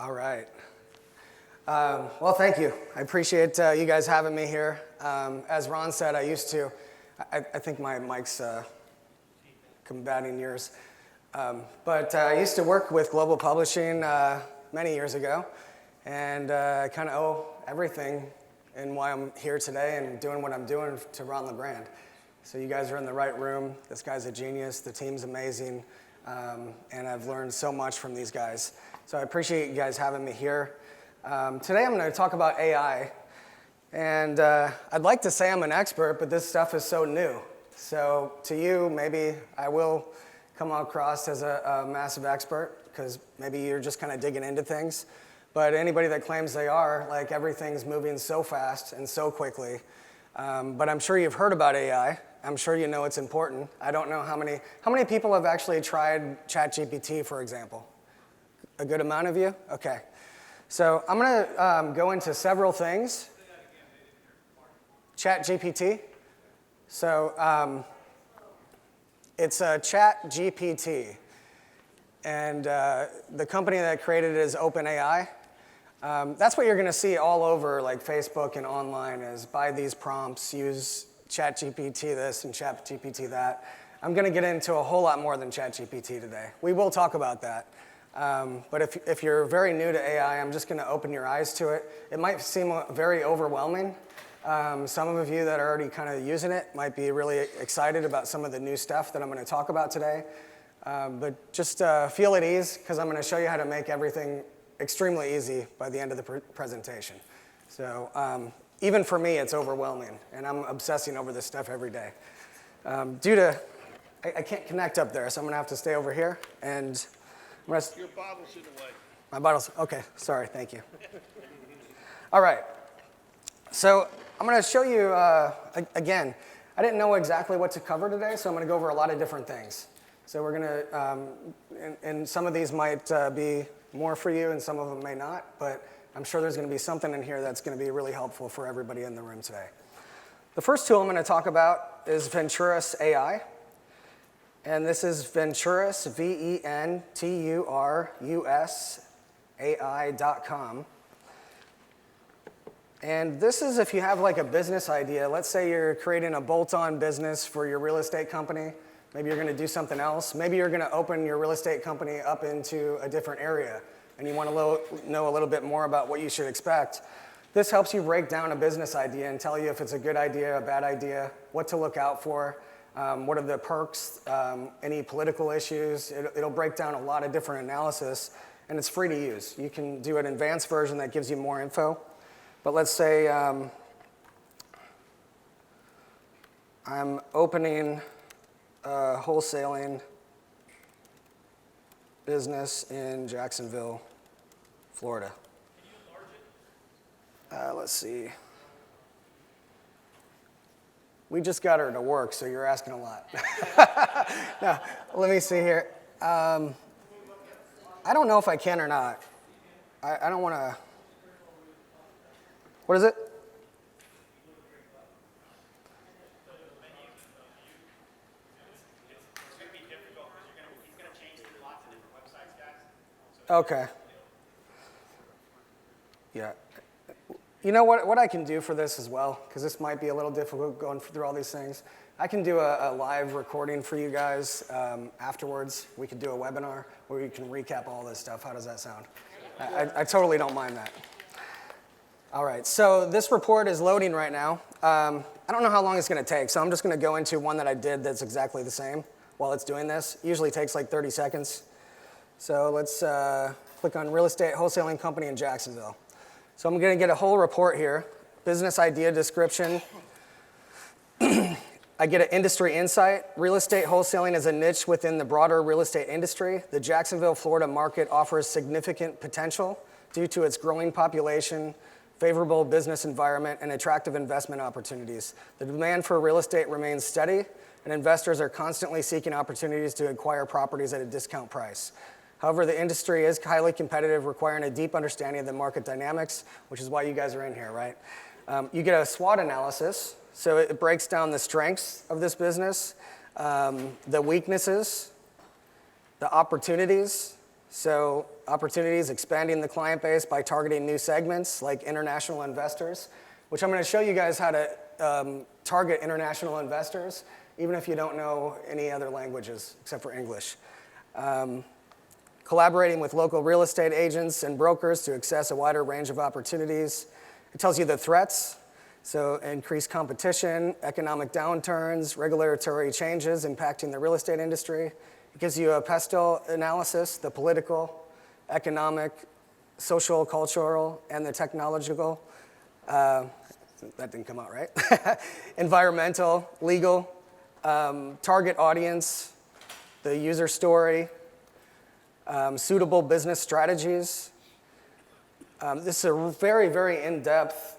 All right. Well, thank you. I appreciate you guys having me here. As Ron said, I think my mic's combating yours. But I used to work with Global Publishing many years ago, and I kind of owe everything in why I'm here today and doing what I'm doing to Ron Legrand. So you guys are in the right room. This guy's a genius. The team's amazing. And I've learned so much from these guys. So I appreciate you guys having me here. Today I'm going to talk about AI. And I'd like to say I'm an expert, but this stuff is so new. So to you, maybe I will come across as a massive expert, because maybe you're just kind of digging into things. But anybody that claims they are, like, everything's moving so fast and so quickly. But I'm sure you've heard about AI. I'm sure you know it's important. I don't know how many people have actually tried ChatGPT, for example? A good amount of you? Okay. So I'm going to go into several things. ChatGPT. So it's a ChatGPT. And the company that created it is OpenAI. That's what you're going to see all over, like Facebook and online, is buy these prompts, use ChatGPT this and ChatGPT that. I'm going to get into a whole lot more than ChatGPT today. We will talk about that. But if you're very new to AI, I'm just going to open your eyes to it. It might seem very overwhelming. Some of you that are already kind of using it might be really excited about some of the new stuff that I'm going to talk about today. But just feel at ease, because I'm going to show you how to make everything extremely easy by the end of the presentation. So even for me, it's overwhelming, and I'm obsessing over this stuff every day. I can't connect up there, so I'm going to have to stay over here. And your bottle's in the way. My bottle's, okay, sorry, thank you. All right, so I'm going to show you, again, I didn't know exactly what to cover today, so I'm going to go over a lot of different things. So we're going to, and some of these might be more for you, and some of them may not, but I'm sure there's going to be something in here that's going to be really helpful for everybody in the room today. The first tool I'm going to talk about is Venturus AI. And this is Venturus, Venturus AI.com. And this is if you have like a business idea. Let's say you're creating a bolt-on business for your real estate company. Maybe you're going to do something else. Maybe you're going to open your real estate company up into a different area, and you want to know a little bit more about what you should expect. This helps you break down a business idea and tell you if it's a good idea, a bad idea, what to look out for, what are the perks, any political issues. It'll break down a lot of different analysis, and it's free to use. You can do an advanced version that gives you more info. But let's say I'm opening a wholesaling business in Jacksonville, Florida. Can you enlarge it? Let's see. We just got her to work, so you're asking a lot. No, let me see here. I don't know if I can or not. I don't want to. What is it? Okay. Yeah. You know what I can do for this as well, because this might be a little difficult going through all these things. I can do a live recording for you guys afterwards. We could do a webinar where you can recap all this stuff. How does that sound? I totally don't mind that. All right, so this report is loading right now. I don't know how long it's going to take, so I'm just going to go into one that I did that's exactly the same while it's doing this. It usually takes like 30 seconds. So let's click on Real Estate Wholesaling Company in Jacksonville. So I'm going to get a whole report here. Business idea description. I get an industry insight. Real estate wholesaling is a niche within the broader real estate industry. The Jacksonville, Florida market offers significant potential due to its growing population, favorable business environment, and attractive investment opportunities. The demand for real estate remains steady, and investors are constantly seeking opportunities to acquire properties at a discount price. However, the industry is highly competitive, requiring a deep understanding of the market dynamics, which is why you guys are in here, right? You get a SWOT analysis, so it breaks down the strengths of this business, the weaknesses, the opportunities, So opportunities, expanding the client base by targeting new segments like international investors, which I'm going to show you guys how to target international investors, even if you don't know any other languages except for English. Collaborating with local real estate agents and brokers to access a wider range of opportunities. It tells you the threats, so increased competition, economic downturns, regulatory changes impacting the real estate industry. It gives you a pestle analysis, the political, economic, social, cultural, and the technological. That didn't come out right. Environmental, legal, target audience, the user story, suitable business strategies. This is a very, very in-depth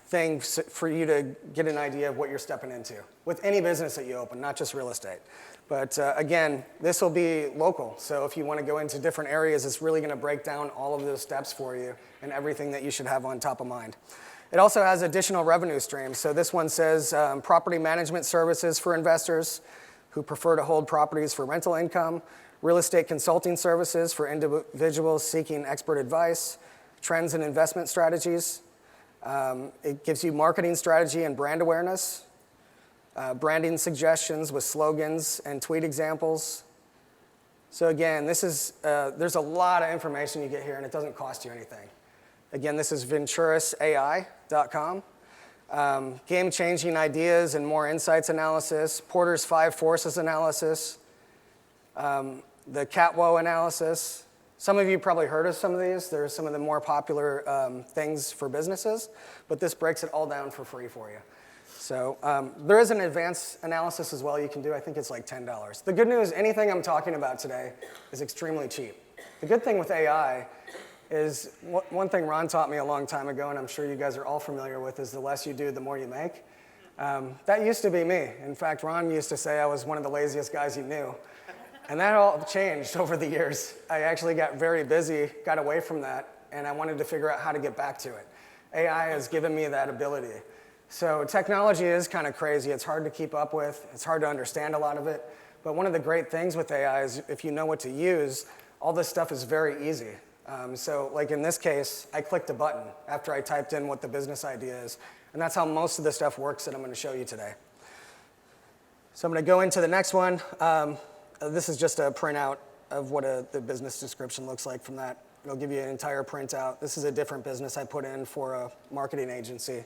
thing for you to get an idea of what you're stepping into with any business that you open, not just real estate. But again, this will be local. So if you want to go into different areas, it's really going to break down all of those steps for you and everything that you should have on top of mind. It also has additional revenue streams. So this one says property management services for investors who prefer to hold properties for rental income, real estate consulting services for individuals seeking expert advice, trends and investment strategies. It gives you marketing strategy and brand awareness, branding suggestions with slogans and tweet examples. So again, this is there's a lot of information you get here, and it doesn't cost you anything. Again, this is venturasai.com. Game-changing ideas and more insights analysis, Porter's 5 forces analysis, the CATWO analysis. Some of you probably heard of some of these. They're some of the more popular things for businesses, but this breaks it all down for free for you. So there is an advanced analysis as well you can do. I think it's like $10. The good news, anything I'm talking about today is extremely cheap. The good thing with AI is one thing Ron taught me a long time ago, and I'm sure you guys are all familiar with, is the less you do, the more you make. That used to be me. In fact, Ron used to say I was one of the laziest guys he knew. And that all changed over the years. I actually got very busy, got away from that, and I wanted to figure out how to get back to it. AI has given me that ability. So technology is kind of crazy. It's hard to keep up with. It's hard to understand a lot of it. But one of the great things with AI is if you know what to use, all this stuff is very easy. So like in this case, I clicked a button after I typed in what the business idea is. And that's how most of the stuff works that I'm going to show you today. So I'm going to go into the next one. This is just a printout of what the business description looks like from that. It'll give you an entire printout. This is a different business I put in for a marketing agency.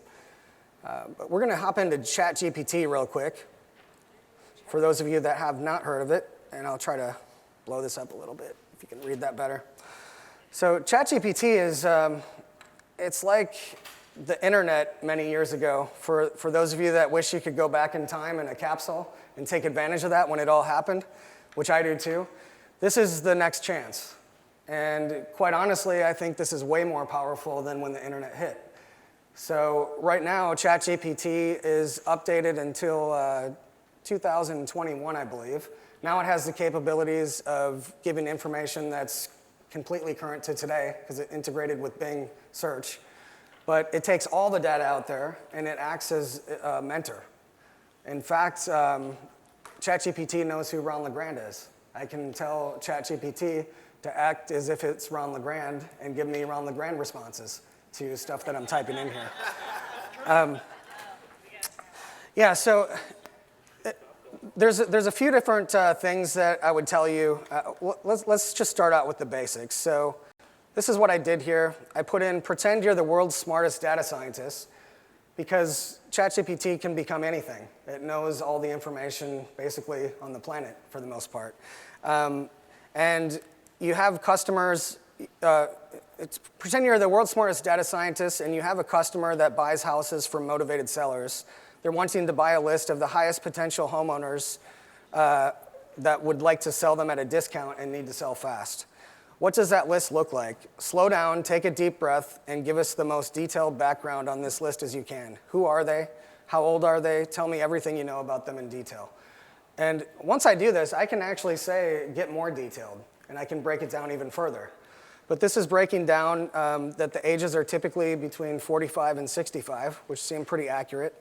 But we're going to hop into ChatGPT real quick for those of you that have not heard of it. And I'll try to blow this up a little bit if you can read that better. So ChatGPT is, it's like the internet many years ago. For those of you that wish you could go back in time in a capsule and take advantage of that when it all happened, which I do too, this is the next chance. And quite honestly, I think this is way more powerful than when the internet hit. So right now, ChatGPT is updated until 2021, I believe. Now it has the capabilities of giving information that's completely current to today because it integrated with Bing search. But it takes all the data out there and it acts as a mentor. In fact, ChatGPT knows who Ron Legrand is. I can tell ChatGPT to act as if it's Ron Legrand and give me Ron Legrand responses to stuff that I'm typing in here. Yeah, so there's a few different things that I would tell you. Let's just start out with the basics. So this is what I did here. I put in, pretend you're the world's smartest data scientist, because ChatGPT can become anything. It knows all the information basically on the planet for the most part. And you have customers, pretend you're the world's smartest data scientist and you have a customer that buys houses from motivated sellers. They're wanting to buy a list of the highest potential homeowners that would like to sell them at a discount and need to sell fast. What does that list look like? Slow down, take a deep breath, and give us the most detailed background on this list as you can. Who are they? How old are they? Tell me everything you know about them in detail. And once I do this, I can actually say, get more detailed, and I can break it down even further. But this is breaking down that the ages are typically between 45 and 65, which seem pretty accurate.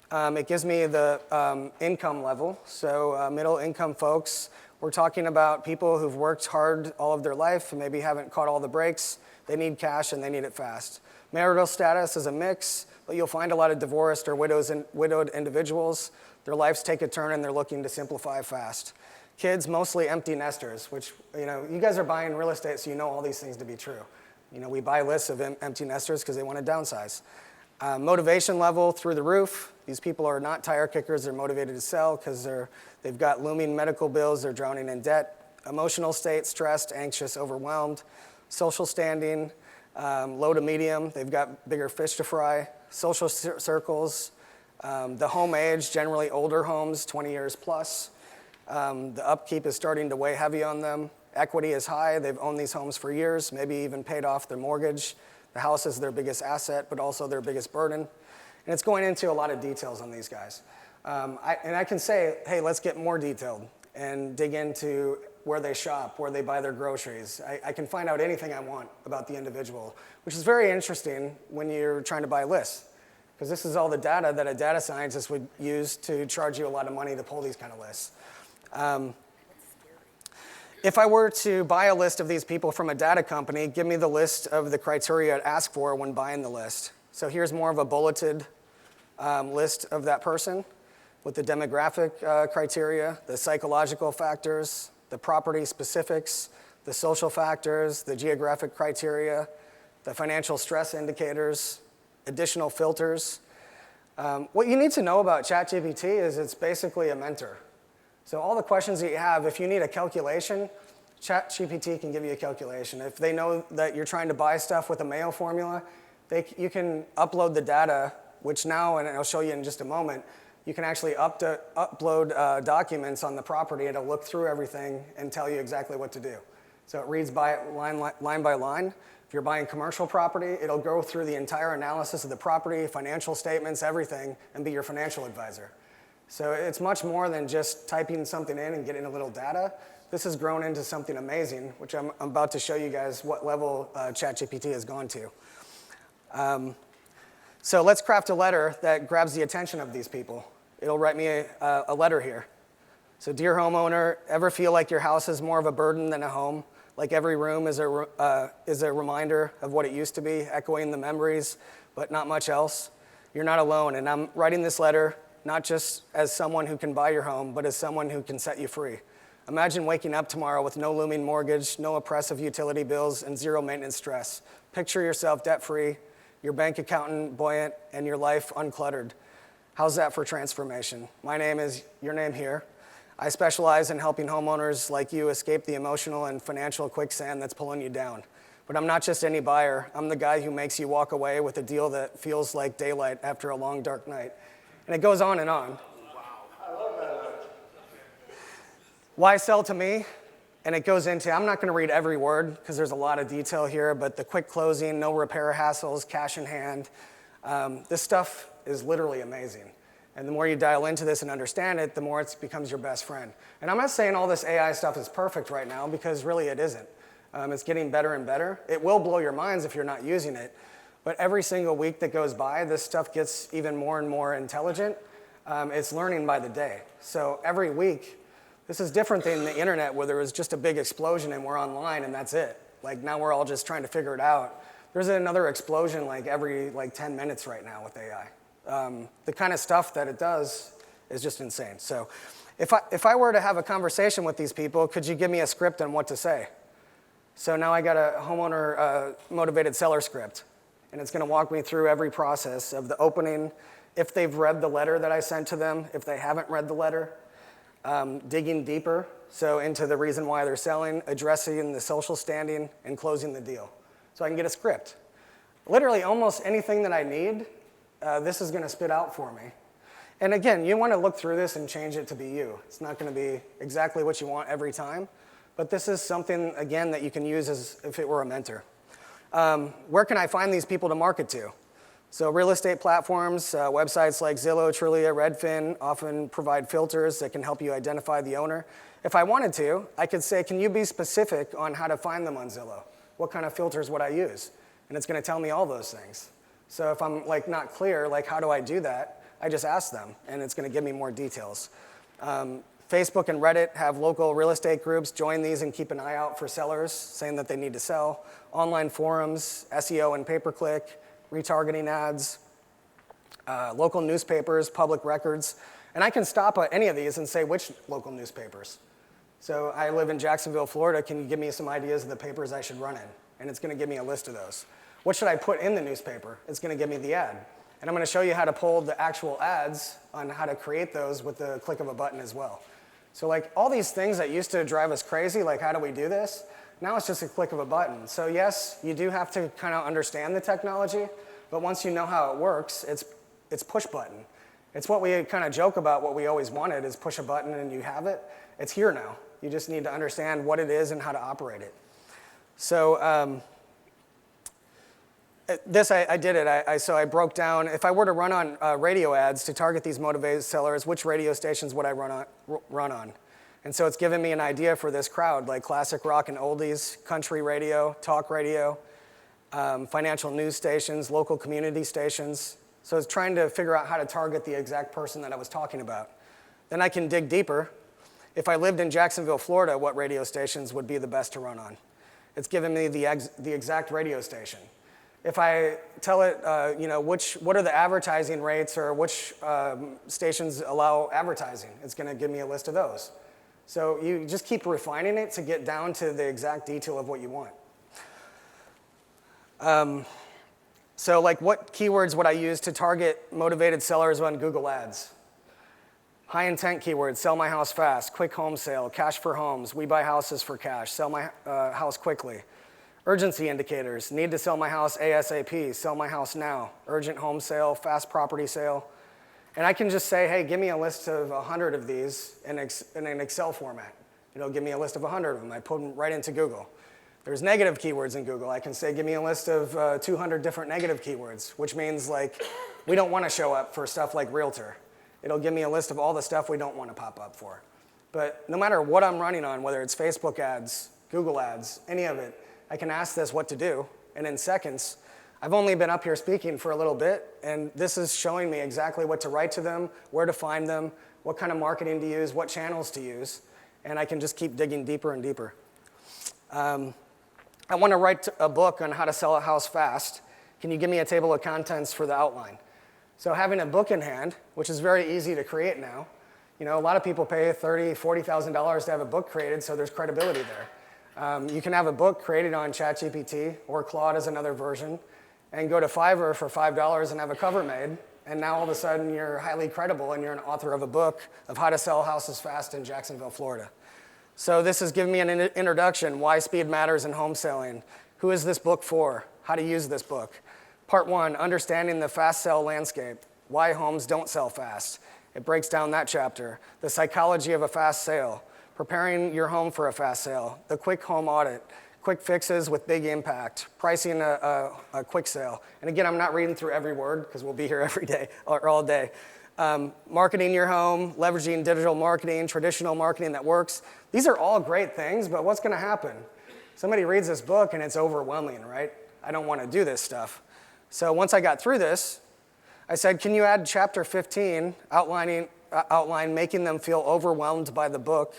It gives me the income level. So middle income folks We're talking about people who've worked hard all of their life and maybe haven't caught all the breaks. They need cash and they need it fast. Marital status is a mix, but you'll find a lot of divorced or widowed individuals. Their lives take a turn and they're looking to simplify fast. Kids, mostly empty nesters, which, you guys are buying real estate, so you know all these things to be true. We buy lists of empty nesters because they want to downsize. Motivation level through the roof. These people are not tire kickers. They're motivated to sell because they've got looming medical bills. They're drowning in debt. Emotional state, stressed, anxious, overwhelmed. Social standing, low to medium. They've got bigger fish to fry. Social circles. The home age, generally older homes, 20 years plus. The upkeep is starting to weigh heavy on them. Equity is high. They've owned these homes for years, maybe even paid off their mortgage. The house is their biggest asset, but also their biggest burden. And it's going into a lot of details on these guys. I can say, hey, let's get more detailed and dig into where they shop, where they buy their groceries. I can find out anything I want about the individual, which is very interesting when you're trying to buy lists, because this is all the data that a data scientist would use to charge you a lot of money to pull these kind of lists. If I were to buy a list of these people from a data company, give me the list of the criteria I'd ask for when buying the list. So here's more of a bulleted list of that person with the demographic criteria, the psychological factors, the property specifics, the social factors, the geographic criteria, the financial stress indicators, additional filters. What you need to know about ChatGPT is it's basically a mentor. So all the questions that you have, if you need a calculation, ChatGPT can give you a calculation. If they know that you're trying to buy stuff with a Mayo formula, you can upload the data, which now, and I'll show you in just a moment, you can actually upload documents on the property. It'll look through everything and tell you exactly what to do. So it reads line by line. If you're buying commercial property, it'll go through the entire analysis of the property, financial statements, everything, and be your financial advisor. So it's much more than just typing something in and getting a little data. This has grown into something amazing, which I'm about to show you guys what level ChatGPT has gone to. So let's craft a letter that grabs the attention of these people. It'll write me a letter here. So dear homeowner, ever feel like your house is more of a burden than a home? Like every room is a reminder of what it used to be, echoing the memories, but not much else? You're not alone, and I'm writing this letter not just as someone who can buy your home, but as someone who can set you free. Imagine waking up tomorrow with no looming mortgage, no oppressive utility bills, and zero maintenance stress. Picture yourself debt-free, your bank account buoyant, and your life uncluttered. How's that for transformation? My name is your name here. I specialize in helping homeowners like you escape the emotional and financial quicksand that's pulling you down. But I'm not just any buyer. I'm the guy who makes you walk away with a deal that feels like daylight after a long, dark night. And it goes on and on. Wow. I love that. Why sell to me? And it goes into, I'm not going to read every word because there's a lot of detail here, but the quick closing, no repair hassles, cash in hand. This stuff is literally amazing. And the more you dial into this and understand it, the more it becomes your best friend. And I'm not saying all this AI stuff is perfect right now, because really it isn't. It's getting better and better. It will blow your minds if you're not using it. But every single week that goes by, this stuff gets even more and more intelligent. It's learning by the day. So every week, this is different than the internet, where there was just a big explosion and we're online and that's it. Like now we're all just trying to figure it out. There's another explosion every 10 minutes right now with AI. The kind of stuff that it does is just insane. So if I were to have a conversation with these people, could you give me a script on what to say? So now I got a homeowner motivated seller script. And it's going to walk me through every process of the opening, if they've read the letter that I sent to them, if they haven't read the letter, digging deeper, so into the reason why they're selling, addressing the social standing, and closing the deal. So I can get a script. Literally almost anything that I need, this is going to spit out for me. And again, you want to look through this and change it to be you. It's not going to be exactly what you want every time, but this is something, again, that you can use as if it were a mentor. Where can I find these people to market to? So real estate platforms, websites like Zillow, Trulia, Redfin often provide filters that can help you identify the owner. If I wanted to, I could say, can you be specific on how to find them on Zillow? What kind of filters would I use? And it's going to tell me all those things. So if I'm not clear, how do I do that? I just ask them, and it's going to give me more details. Facebook and Reddit have local real estate groups. Join these and keep an eye out for sellers saying that they need to sell. Online forums, SEO and pay-per-click, retargeting ads, local newspapers, public records. And I can stop at any of these and say which local newspapers. So I live in Jacksonville, Florida. Can you give me some ideas of the papers I should run in? And it's going to give me a list of those. What should I put in the newspaper? It's going to give me the ad. And I'm going to show you how to pull the actual ads on how to create those with the click of a button as well. So like all these things that used to drive us crazy, like how do we do this? Now it's just a click of a button. So yes, you do have to kind of understand the technology, but once you know how it works, it's push button. It's what we kind of joke about, what we always wanted is push a button and you have it. It's here now. You just need to understand what it is and how to operate it. So I did it. So I broke down, if I were to run on radio ads to target these motivated sellers, which radio stations would I run on? And so it's given me an idea for this crowd, like classic rock and oldies, country radio, talk radio, financial news stations, local community stations. So it's trying to figure out how to target the exact person that I was talking about. Then I can dig deeper. If I lived in Jacksonville, Florida, what radio stations would be the best to run on? It's given me the exact radio station. If I tell it, what are the advertising rates or which stations allow advertising, it's going to give me a list of those. So you just keep refining it to get down to the exact detail of what you want. So like what keywords would I use to target motivated sellers on Google Ads? High intent keywords, sell my house fast, quick home sale, cash for homes, we buy houses for cash, sell my house quickly. Urgency indicators, need to sell my house ASAP, sell my house now, urgent home sale, fast property sale. And I can just say, hey, give me a list of 100 of these in an Excel format. It'll give me a list of 100 of them. I put them right into Google. There's negative keywords in Google. I can say, give me a list of 200 different negative keywords, which means like we don't want to show up for stuff like realtor. It'll give me a list of all the stuff we don't want to pop up for. But no matter what I'm running on, whether it's Facebook ads, Google ads, any of it, I can ask this what to do, and in seconds, I've only been up here speaking for a little bit, and this is showing me exactly what to write to them, where to find them, what kind of marketing to use, what channels to use, and I can just keep digging deeper and deeper. I want to write a book on how to sell a house fast. Can you give me a table of contents for the outline? So having a book in hand, which is very easy to create now, a lot of people pay $30,000, $40,000 to have a book created, so there's credibility there. You can have a book created on ChatGPT, or Claude is another version, and go to Fiverr for $5 and have a cover made, and now all of a sudden you're highly credible and you're an author of a book of how to sell houses fast in Jacksonville, Florida. So this has given me an introduction, why speed matters in home selling. Who is this book for? How to use this book. Part 1, understanding the fast sell landscape, why homes don't sell fast. It breaks down that chapter. The psychology of a fast sale, preparing your home for a fast sale, the quick home audit, quick fixes with big impact, pricing a quick sale. And again, I'm not reading through every word because we'll be here every day or all day. Marketing your home, leveraging digital marketing, traditional marketing that works. These are all great things, but what's going to happen? Somebody reads this book and it's overwhelming, right? I don't want to do this stuff. So once I got through this, I said, can you add chapter 15, outline making them feel overwhelmed by the book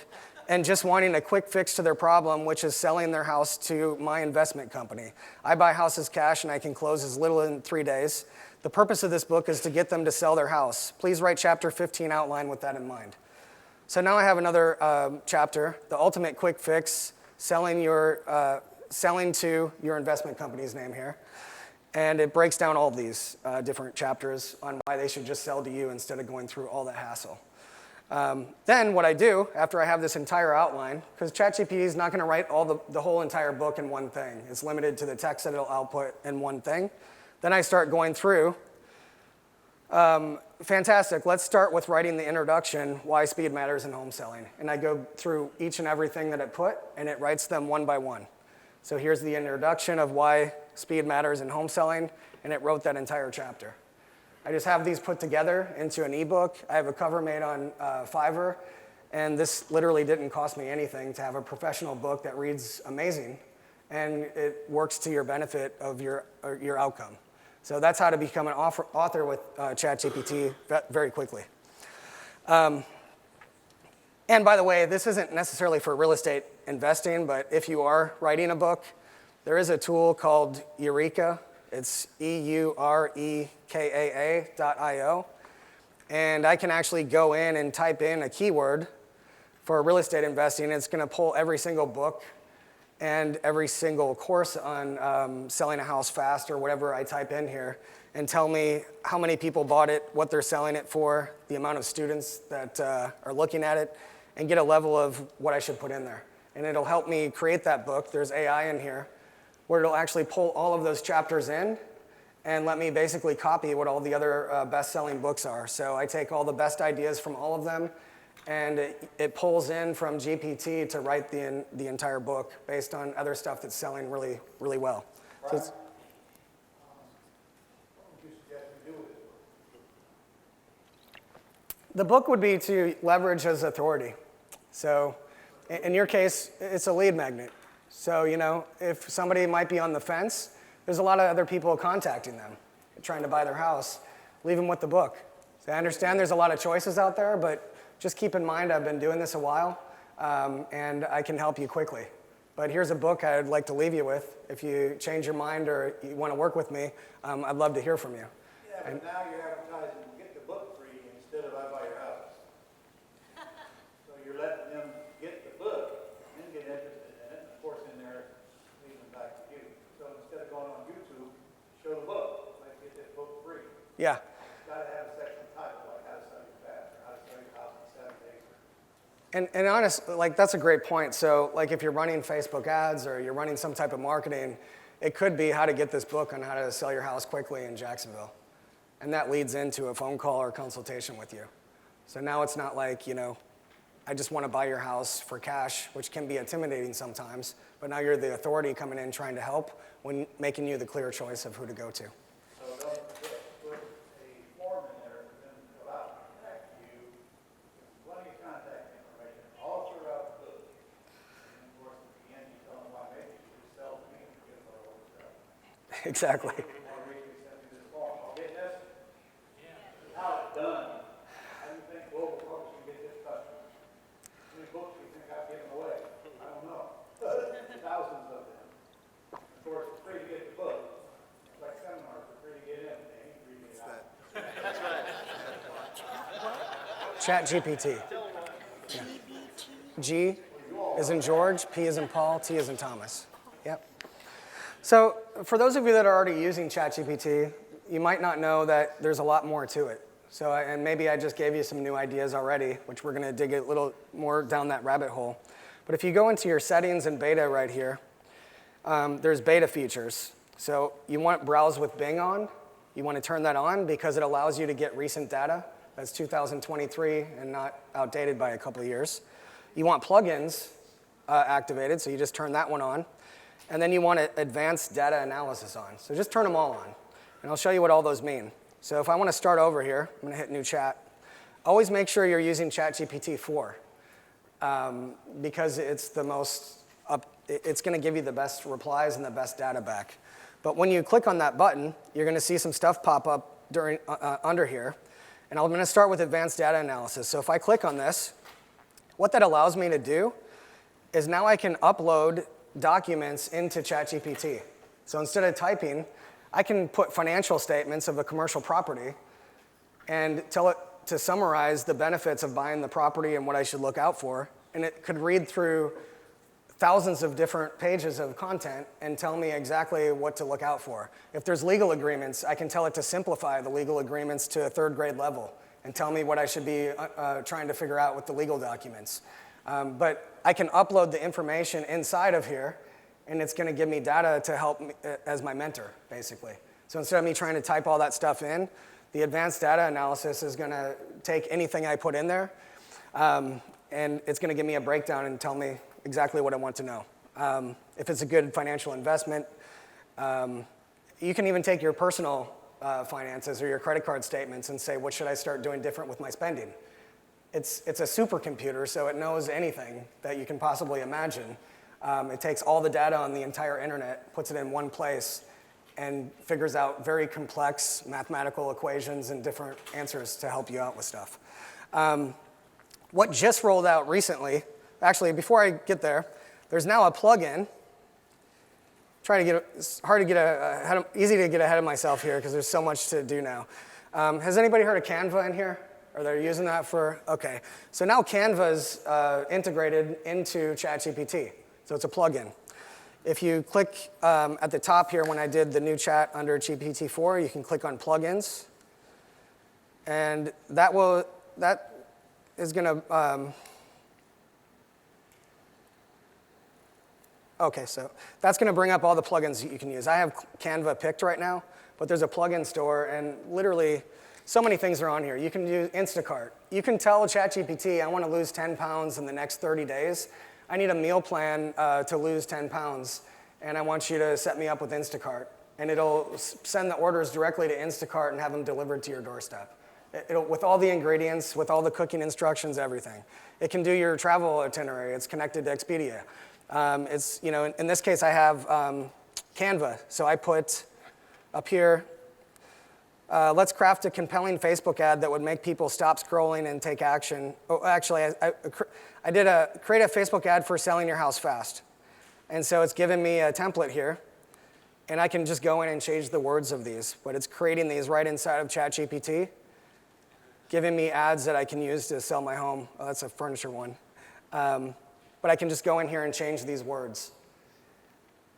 and just wanting a quick fix to their problem, which is selling their house to my investment company. I buy houses cash and I can close as little in 3 days. The purpose of this book is to get them to sell their house. Please write chapter 15 outline with that in mind. So now I have another chapter, the ultimate quick fix, selling to your investment company's name here. And it breaks down all of these different chapters on why they should just sell to you instead of going through all that hassle. Then what I do after I have this entire outline, because ChatGPT is not going to write the whole entire book in one thing. It's limited to the text that it'll output in one thing. Then I start going through. Fantastic. Let's start with writing the introduction, why speed matters in home selling. And I go through each and everything that it put, and it writes them one by one. So here's the introduction of why speed matters in home selling, and it wrote that entire chapter. I just have these put together into an ebook. I have a cover made on Fiverr, and this literally didn't cost me anything to have a professional book that reads amazing, and it works to your benefit of your outcome. So that's how to become an author with ChatGPT very quickly. And by the way, this isn't necessarily for real estate investing, but if you are writing a book, there is a tool called Eureka. It's EUREKAA.io. And I can actually go in and type in a keyword for real estate investing. And it's going to pull every single book and every single course on selling a house fast or whatever I type in here, and tell me how many people bought it, what they're selling it for, the amount of students that are looking at it, and get a level of what I should put in there. And it'll help me create that book. There's AI in here where it'll actually pull all of those chapters in and let me basically copy what all the other best-selling books are. So I take all the best ideas from all of them, and it pulls in from GPT to write the entire book based on other stuff that's selling really, really well. So it's, What would you suggest we do with it? the book would be to leverage as authority. So in your case, it's a lead magnet. So, if somebody might be on the fence, there's a lot of other people contacting them, trying to buy their house. Leave them with the book. So I understand there's a lot of choices out there, but just keep in mind I've been doing this a while, and I can help you quickly. But here's a book I'd like to leave you with. If you change your mind or you want to work with me, I'd love to hear from you. Yeah, but now you're advertising, get the book free instead of I buy your house. So you're letting them get the book and then get interested in it, and of course in there, leave them back to you. So instead of going on YouTube, show the book, like get this book free. Yeah. It's got to have a section titled like how to sell your fast or how to sell your house in 7 days. And honestly, that's a great point. So if you're running Facebook ads or you're running some type of marketing, it could be how to get this book on how to sell your house quickly in Jacksonville. And that leads into a phone call or consultation with you. So now it's not like, I just want to buy your house for cash, which can be intimidating sometimes, but now you're the authority coming in trying to help when making you the clear choice of who to go to. So don't forget to put a form in there for them to fill out, contact you, plenty of contact information all throughout the book. And of course, at the end, you tell them why maybe you should sell to me and get all over stuff. Exactly. Or recently sent me this form. I'll get this. This is how it's done. How do you think global publishing get this customer? How many books do you think I've given away? I don't know. Thousands of them. Of course, it's free to get the book. It's like seminars, it's free to get in, they ain't free to get out. ChatGPT. Yeah. G is in George, P is in Paul, T is in Thomas. Yep. So for those of you that are already using ChatGPT, you might not know that there's a lot more to it. So, and maybe I just gave you some new ideas already, which we're going to dig a little more down that rabbit hole. But if you go into your settings in beta right here, there's beta features. So you want browse with Bing on. You want to turn that on because it allows you to get recent data. That's 2023 and not outdated by a couple of years. You want plugins activated, so you just turn that one on. And then you want advanced data analysis on. So just turn them all on. And I'll show you what all those mean. So if I want to start over here, I'm going to hit new chat. Always make sure you're using ChatGPT 4 because it's the most it's going to give you the best replies and the best data back. But when you click on that button, you're going to see some stuff pop up under here. And I'm going to start with advanced data analysis. So if I click on this, what that allows me to do is now I can upload documents into ChatGPT. So instead of typing, I can put financial statements of a commercial property and tell it to summarize the benefits of buying the property and what I should look out for. And it could read through thousands of different pages of content and tell me exactly what to look out for. If there's legal agreements, I can tell it to simplify the legal agreements to a third grade level and tell me what I should be trying to figure out with the legal documents. But I can upload the information inside of here, and it's going to give me data to help me as my mentor, basically. So instead of me trying to type all that stuff in, the advanced data analysis is going to take anything I put in there, and it's going to give me a breakdown and tell me exactly what I want to know. If it's a good financial investment, you can even take your personal finances or your credit card statements and say, what should I start doing different with my spending? It's a supercomputer, so it knows anything that you can possibly imagine. It takes all the data on the entire internet, puts it in one place, and figures out very complex mathematical equations and different answers to help you out with stuff. what just rolled out recently, actually, before I get there, there's now a plugin. It's hard to get easy to get ahead of myself here because there's so much to do now. Has anybody heard of Canva in here? Or they're using that for, okay. So now Canva is integrated into ChatGPT. So it's a plugin. If you click at the top here when I did the new chat under GPT-4, you can click on plugins. And that is going to, okay, so that's going to bring up all the plugins that you can use. I have Canva picked right now, but there's a plugin store, and literally so many things are on here. You can use Instacart. You can tell ChatGPT, I want to lose 10 pounds in the next 30 days. I need a meal plan to lose 10 pounds, and I want you to set me up with Instacart. And it'll send the orders directly to Instacart and have them delivered to your doorstep. With all the ingredients, with all the cooking instructions, everything. It can do your travel itinerary. It's connected to Expedia. It's, you know, in this case, I have Canva. So I put up here, let's craft a compelling Facebook ad that would make people stop scrolling and take action. Oh, actually, I did create a Facebook ad for selling your house fast. And so it's given me a template here. And I can just go in and change the words of these. But it's creating these right inside of ChatGPT, giving me ads that I can use to sell my home. Oh, that's a furniture one. But I can just go in here and change these words.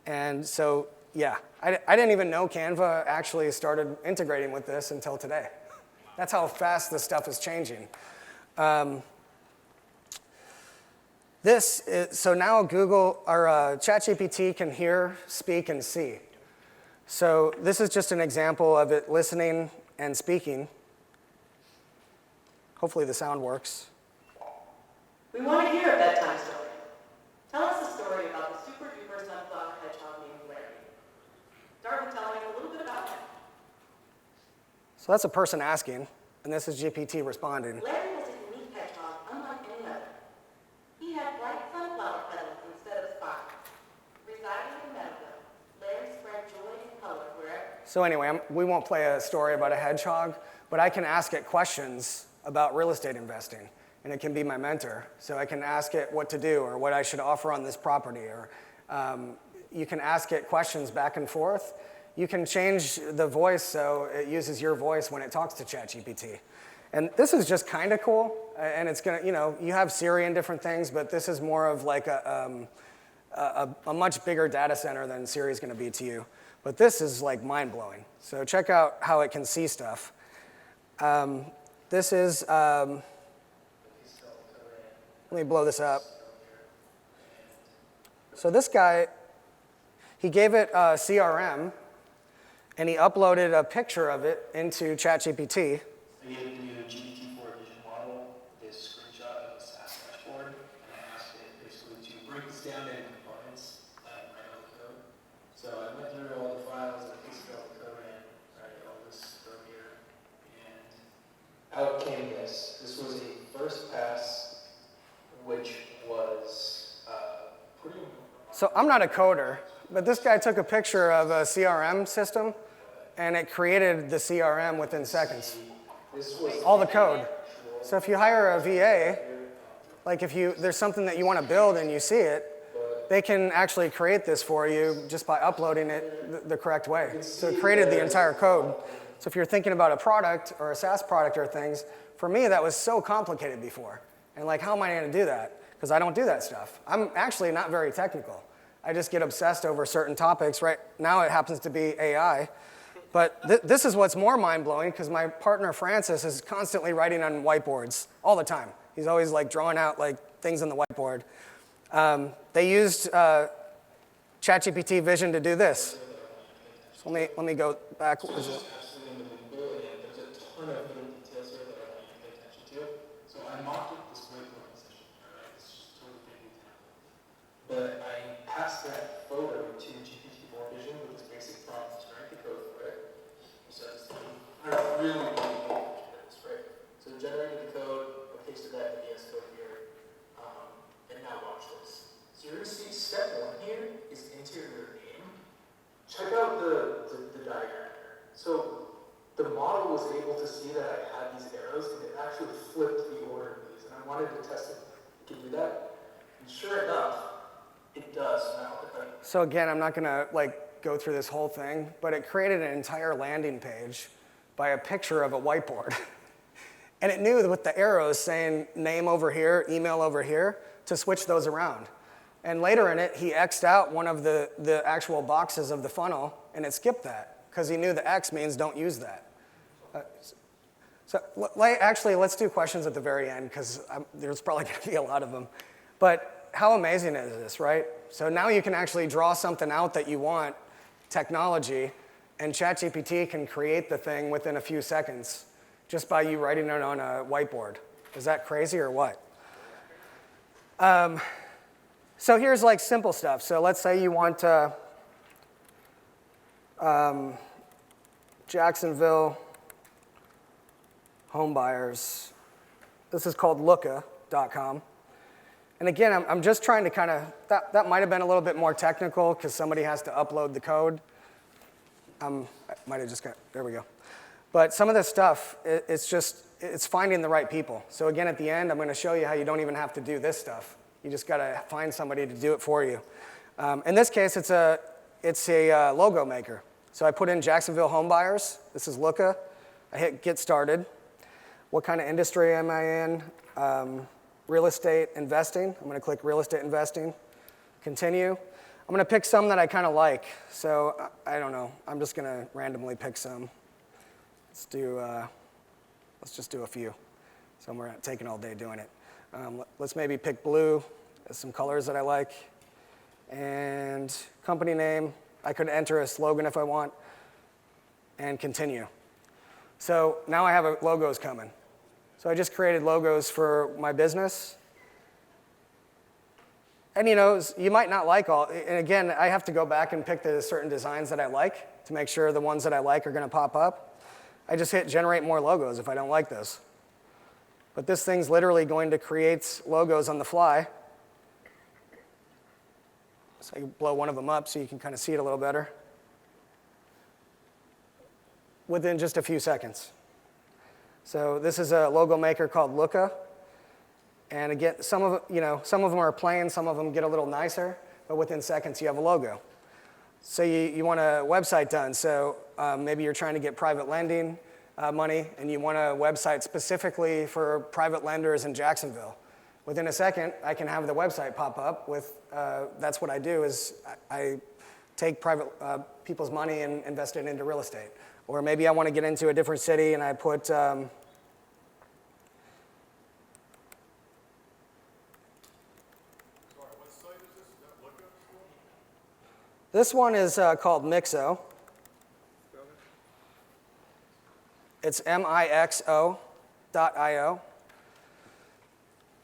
And so, yeah, I didn't even know Canva actually started integrating with this until today. That's how fast this stuff is changing. So now Google or ChatGPT can hear, speak, and see. So this is just an example of it listening and speaking. Hopefully the sound works. We want to hear a bedtime story. Tell us a story about the super duper sunflower hedgehog named Larry. Start with telling a little bit about him. So that's a person asking, and this is GPT responding. Larry was a unique hedgehog unlike any other. He had bright sunflower petals instead of spines. Residing in Meadowville, Larry spread joy and color wherever. So anyway, we won't play a story about a hedgehog, but I can ask it questions about real estate investing. And it can be my mentor. So I can ask it what to do or what I should offer on this property. Or you can ask it questions back and forth. You can change the voice so it uses your voice when it talks to ChatGPT. And this is just kind of cool. And it's going to, you know, you have Siri and different things, but this is more of like a much bigger data center than Siri is going to be to you. But this is like mind-blowing. So check out how it can see stuff. This is... let me blow this up. So this guy, he gave it a CRM, and he uploaded a picture of it into ChatGPT. I gave it the new GPT-4 vision model, this screenshot of a SaaS dashboard, and I asked it basically to break this down into components and write all the code. So I went through all the files, I pasted all the code in, writing all this from here, and out came this. This was a first pass, which was pretty... So I'm not a coder, but this guy took a picture of a CRM system, and it created the CRM within seconds. All the code. So if you hire a VA, like if there's something that you want to build and you see it, they can actually create this for you just by uploading it the correct way. So it created the entire code. So if you're thinking about a product or a SaaS product or things, for me that was so complicated before. And like, how am I going to do that? Because I don't do that stuff. I'm actually not very technical. I just get obsessed over certain topics. Right now it happens to be AI. But this is what's more mind-blowing because my partner Francis is constantly writing on whiteboards all the time. He's always like drawing out like things on the whiteboard. They used ChatGPT Vision to do this. So let me go back. What is it? There's a ton of little details here that I want you to pay attention to. So I mocked it this whiteboard session, alright? It's just totally big detail. But I passed that photo to GPT-4 Vision with this basic prompt to write the code for it. So I really this, right? So it generated the code, I pasted that VS code here, and now watch this. So you're going to see step one here is enter your name. Check out the diagram here. So wanted to test if it could do that. And sure enough, it does now. So again, I'm not gonna go through this whole thing, but it created an entire landing page by a picture of a whiteboard. And it knew with the arrows saying name over here, email over here, to switch those around. And later in it, he X'd out one of the actual boxes of the funnel, and it skipped that, because he knew the X means don't use that. Actually, let's do questions at the very end, because there's probably going to be a lot of them. But how amazing is this, right? So now you can actually draw something out that you want, technology, and ChatGPT can create the thing within a few seconds just by you writing it on a whiteboard. Is that crazy or what? So here's simple stuff. So let's say you want Jacksonville home buyers. This is called looka.com. And again, I'm just trying to that might have been a little bit more technical because somebody has to upload the code. I might have just there we go. But some of this stuff, it's finding the right people. So again, at the end, I'm going to show you how you don't even have to do this stuff. You just got to find somebody to do it for you. In this case, it's a logo maker. So I put in Jacksonville home buyers. This is Looka. I hit get started. What kind of industry am I in? Real estate investing. I'm going to click real estate investing. Continue. I'm going to pick some that I kind of like. So I don't know. I'm just going to randomly pick some. Let's just do a few. So we're not taking all day doing it. Let's maybe pick blue. There's some colors that I like. And company name. I could enter a slogan if I want. And continue. So now I have logos coming. So I just created logos for my business. And you might not like all, and again, I have to go back and pick the certain designs that I like to make sure the ones that I like are going to pop up. I just hit generate more logos if I don't like this. But this thing's literally going to create logos on the fly. So you blow one of them up so you can kind of see it a little better. Within just a few seconds. So this is a logo maker called Looka. And again, some of them are plain, some of them get a little nicer, but within seconds you have a logo. So you want a website done. So maybe you're trying to get private lending money, and you want a website specifically for private lenders in Jacksonville. Within a second, I can have the website pop up with, that's what I do, is I take private people's money and invest it into real estate. Or maybe I want to get into a different city and I put, Sorry, what site is this? Is that Looka? this one is called Mixo. It's mixo.io.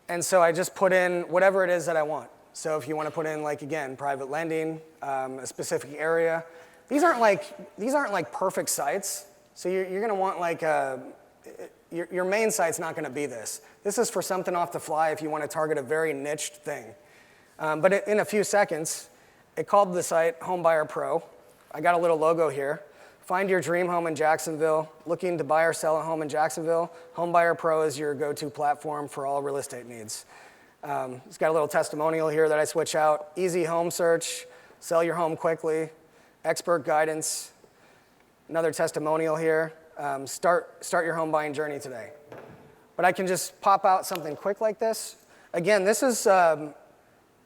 And so I just put in whatever it is that I want. So if you want to put in, again, private lending, a specific area. These aren't like perfect sites. So you're going to want your main site's not going to be this. This is for something off the fly if you want to target a very niched thing. But in a few seconds, it called the site Homebuyer Pro. I got a little logo here. Find your dream home in Jacksonville. Looking to buy or sell a home in Jacksonville? Homebuyer Pro is your go-to platform for all real estate needs. It's got a little testimonial here that I switch out. Easy home search, sell your home quickly, expert guidance. Another testimonial here. Start your home buying journey today. But I can just pop out something quick like this. Again, this is,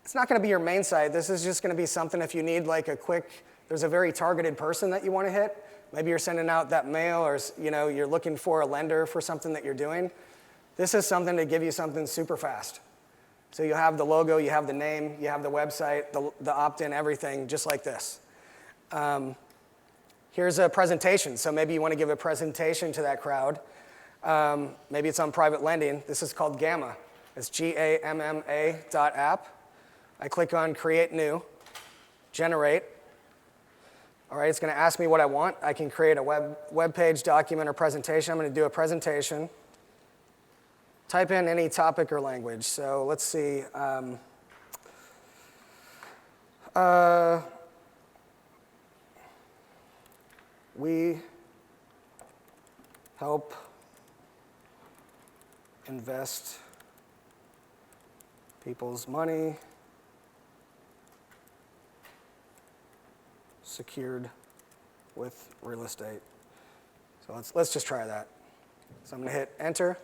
it's not going to be your main site. This is just going to be something if you need a quick, there's a very targeted person that you want to hit. Maybe you're sending out that mail or you're looking for a lender for something that you're doing. This is something to give you something super fast. So you have the logo, you have the name, you have the website, the opt-in, everything, just like this. Here's a presentation. So maybe you want to give a presentation to that crowd. Maybe it's on private lending. This is called Gamma. It's GAMMA.app. I click on Create New, Generate. All right, it's going to ask me what I want. I can create a web page, document, or presentation. I'm going to do a presentation. Type in any topic or language. So let's see. We help invest People's money secured with real estate. So let's just try that. So I'm going to hit enter.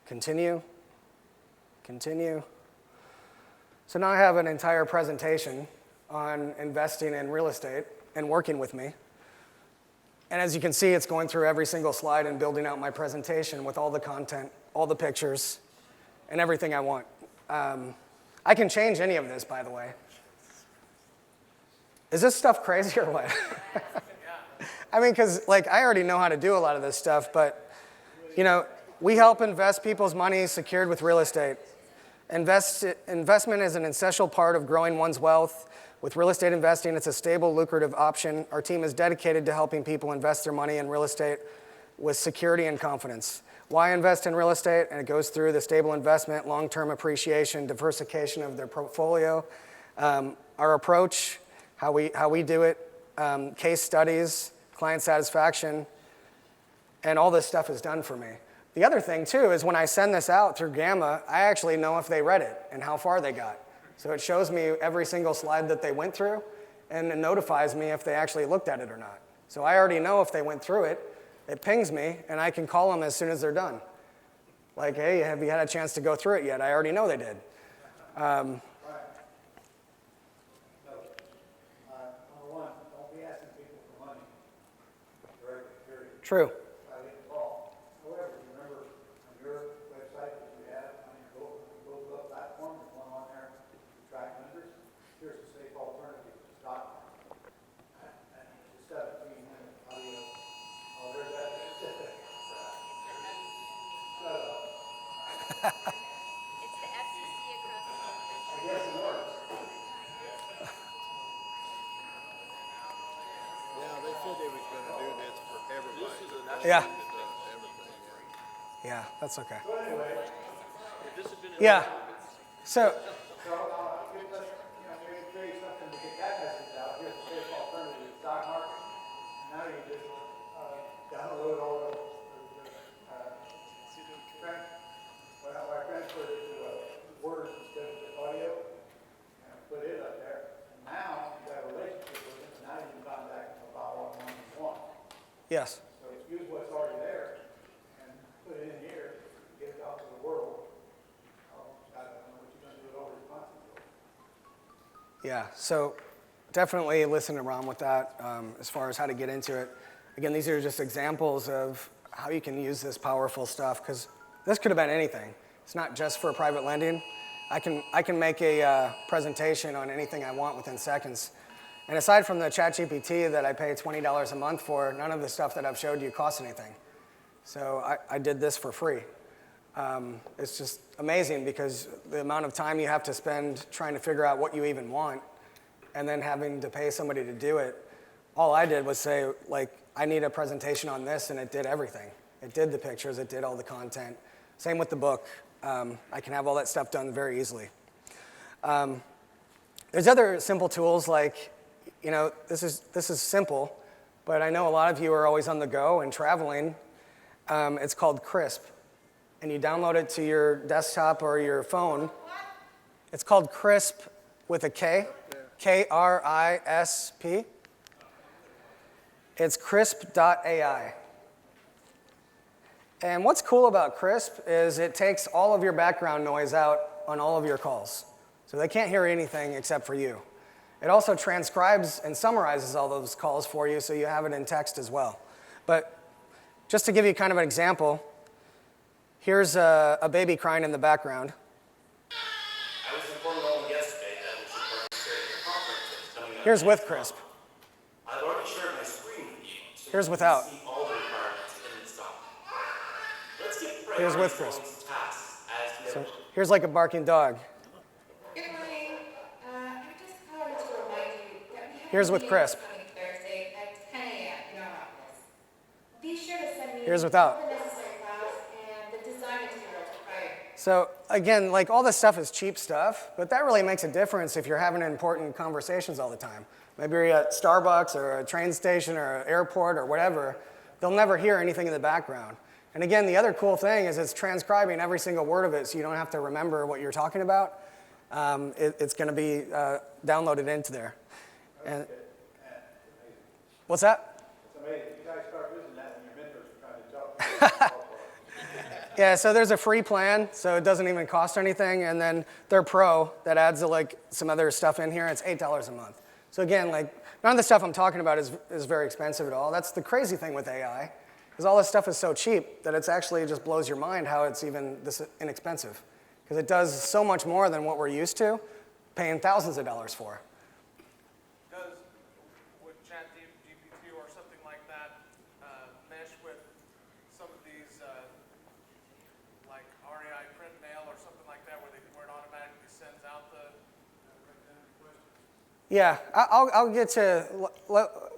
Continue. Continue. So now I have an entire presentation on investing in real estate and working with me. And as you can see, it's going through every single slide and building out my presentation with all the content, all the pictures, and everything I want. I can change any of this, by the way. Is this stuff crazy or what? I mean, because like I already know how to do a lot of this stuff, but you know, we help invest people's money secured with real estate. Investment is an essential part of growing one's wealth. With real estate investing, it's a stable, lucrative option. Our team is dedicated to helping people invest their money in real estate with security and confidence. Why invest in real estate? And it goes through the stable investment, long-term appreciation, diversification of their portfolio, our approach, how we do it, case studies, client satisfaction, and all this stuff is done for me. The other thing, too, is when I send this out through Gamma, I actually know if they read it and how far they got. So it shows me every single slide that they went through, and it notifies me if they actually looked at it or not. So I already know if they went through it. It pings me, and I can call them as soon as they're done. Like, hey, have you had a chance to go through it yet? I already know they did. Number one, don't be asking people for money. Right, period. True. I get involved. However, you remember on your website that you have on your GoGo platform, there's one on there to track members. Here's a safe alternative to stock market. And it's 17-minute audio. Oh, there's that. Shut up. It's the FCC across the country. I guess it works. Yeah, they said they was gonna do this for everybody. Yeah. Everything, yeah. Yeah, that's okay. So anyway, Yeah. So, let's, maybe create something to get that message out. Here's a safe alternative to the stock market. And now you just download all the I transferred it to words instead of the audio and put it up there. And now you got a relationship with it, and now you can contact them about what one you want. yes. So use what's already there and put it in here, get it out to the world. I don't know what you're going to do it over responsibility. Yeah, so definitely listen to Ron with that as far as how to get into it. Again, these are just examples of how you can use this powerful stuff, because this could have been anything. It's not just for private lending. I can make a presentation on anything I want within seconds. And aside from the ChatGPT that I pay $20 a month for, none of the stuff that I've showed you costs anything. So I did this for free. It's just amazing because the amount of time you have to spend trying to figure out what you even want and then having to pay somebody to do it. All I did was say, like, I need a presentation on this, and it did everything. It did the pictures, it did all the content. Same with the book. I can have all that stuff done very easily. There's other simple tools like, this is simple, but I know a lot of you are always on the go and traveling. It's called Crisp, and you download it to your desktop or your phone. It's called Crisp with a K, K-R-I-S-P. It's crisp.ai. And what's cool about Crisp is it takes all of your background noise out on all of your calls. So they can't hear anything except for you. It also transcribes and summarizes all those calls for you so you have it in text as well. But just to give you kind of an example, here's a baby crying in the background. I was informed only yesterday that it was important to share your conference coming up. Here's with Crisp. I've already shared my screen with you, so Here's you without. can see all the requirements in this document. Let's get Here's with priority Crisp. tasks as we So have. here's like a barking dog. Good morning. I just wanted to remind you that we have Here's a with meeting Crisp. coming Thursday at 10 a.m. in our office. Be sure to send me Here's without. all the necessary files and the design materials required. So again, like all this stuff is cheap stuff, but that really makes a difference if you're having important conversations all the time. Maybe you're at Starbucks or a train station or an airport or whatever. They'll never hear anything in the background. And again, the other cool thing is it's transcribing every single word of it, so you don't have to remember what you're talking about. It's going to be downloaded into there. And what's that? It's amazing. You guys start using that when your mentors are trying to talk. Yeah, so there's a free plan, so it doesn't even cost anything, and then their pro that adds like some other stuff in here. It's $8 a month. So again, like none of the stuff I'm talking about is very expensive at all. That's the crazy thing with AI, because all this stuff is so cheap that it's actually just blows your mind how it's even this inexpensive, because it does so much more than what we're used to, paying thousands of dollars for. Does would ChatGPT or something like that mesh with some of these like REI print mail or something like that, where it automatically sends out the? Yeah, I'll get to,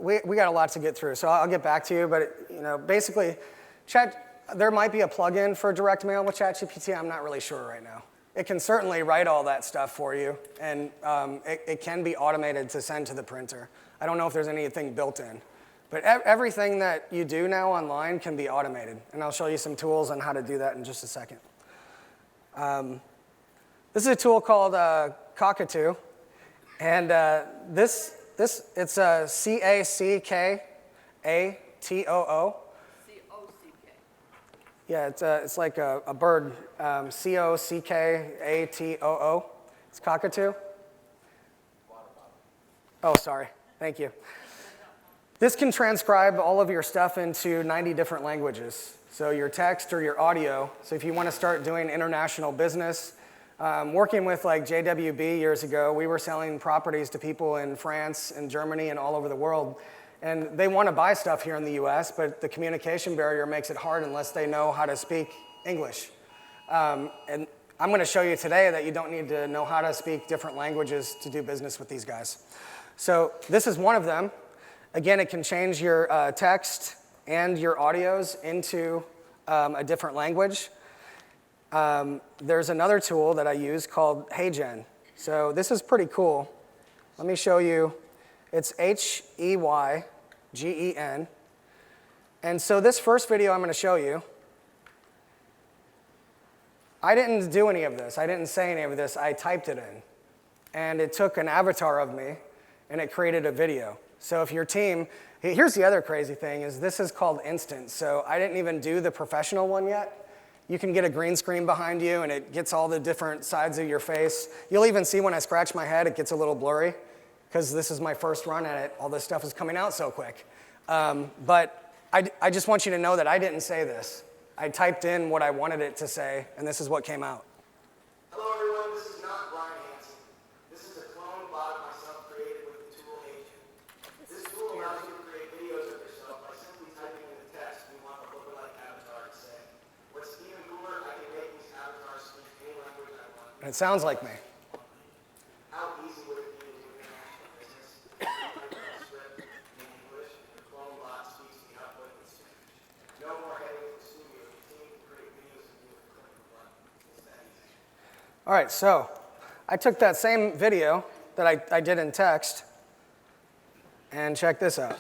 we got a lot to get through, so I'll get back to you, but basically, there might be a plugin for direct mail with ChatGPT, I'm not really sure right now. It can certainly write all that stuff for you, and it can be automated to send to the printer. I don't know if there's anything built in, but everything that you do now online can be automated, and I'll show you some tools on how to do that in just a second. This is a tool called Cockatoo. And it's CACKATOO. C-O-C-K. Yeah, it's like a bird. COCKATOO. It's cockatoo. Oh, sorry. Thank you. This can transcribe all of your stuff into 90 different languages. So your text or your audio. So if you want to start doing international business, working with like JWB years ago, we were selling properties to people in France and Germany and all over the world. And they want to buy stuff here in the US, but the communication barrier makes it hard unless they know how to speak English. And I'm going to show you today that you don't need to know how to speak different languages to do business with these guys. So this is one of them. Again, it can change your text and your audios into a different language. There's another tool that I use called HeyGen. So this is pretty cool. Let me show you. It's HEYGEN. And so this first video I'm going to show you, I didn't do any of this. I didn't say any of this. I typed it in. And it took an avatar of me, and it created a video. So if your team, here's the other crazy thing, is this is called Instant. So I didn't even do the professional one yet. You can get a green screen behind you, and it gets all the different sides of your face. You'll even see when I scratch my head, it gets a little blurry, because this is my first run at it. All this stuff is coming out so quick. But I just want you to know that I didn't say this. I typed in what I wanted it to say, and this is what came out. Hello everyone, this is not Brian Hanson. This is a clone bot of myself created with the tool HeyGen. This tool allows you to create videos of yourself by simply typing in the text you want the lookalike avatar to say. What's even cooler, I can make these avatars speak any language I want. And it sounds like me. How easy would it be to do international business? Type in a script in English, and the clone bot speaks the output in Spanish. No more heading to the studio. Continue to create videos of you with a click of a button. It's that easy. All right, so I took that same video that I did in text, and check this out.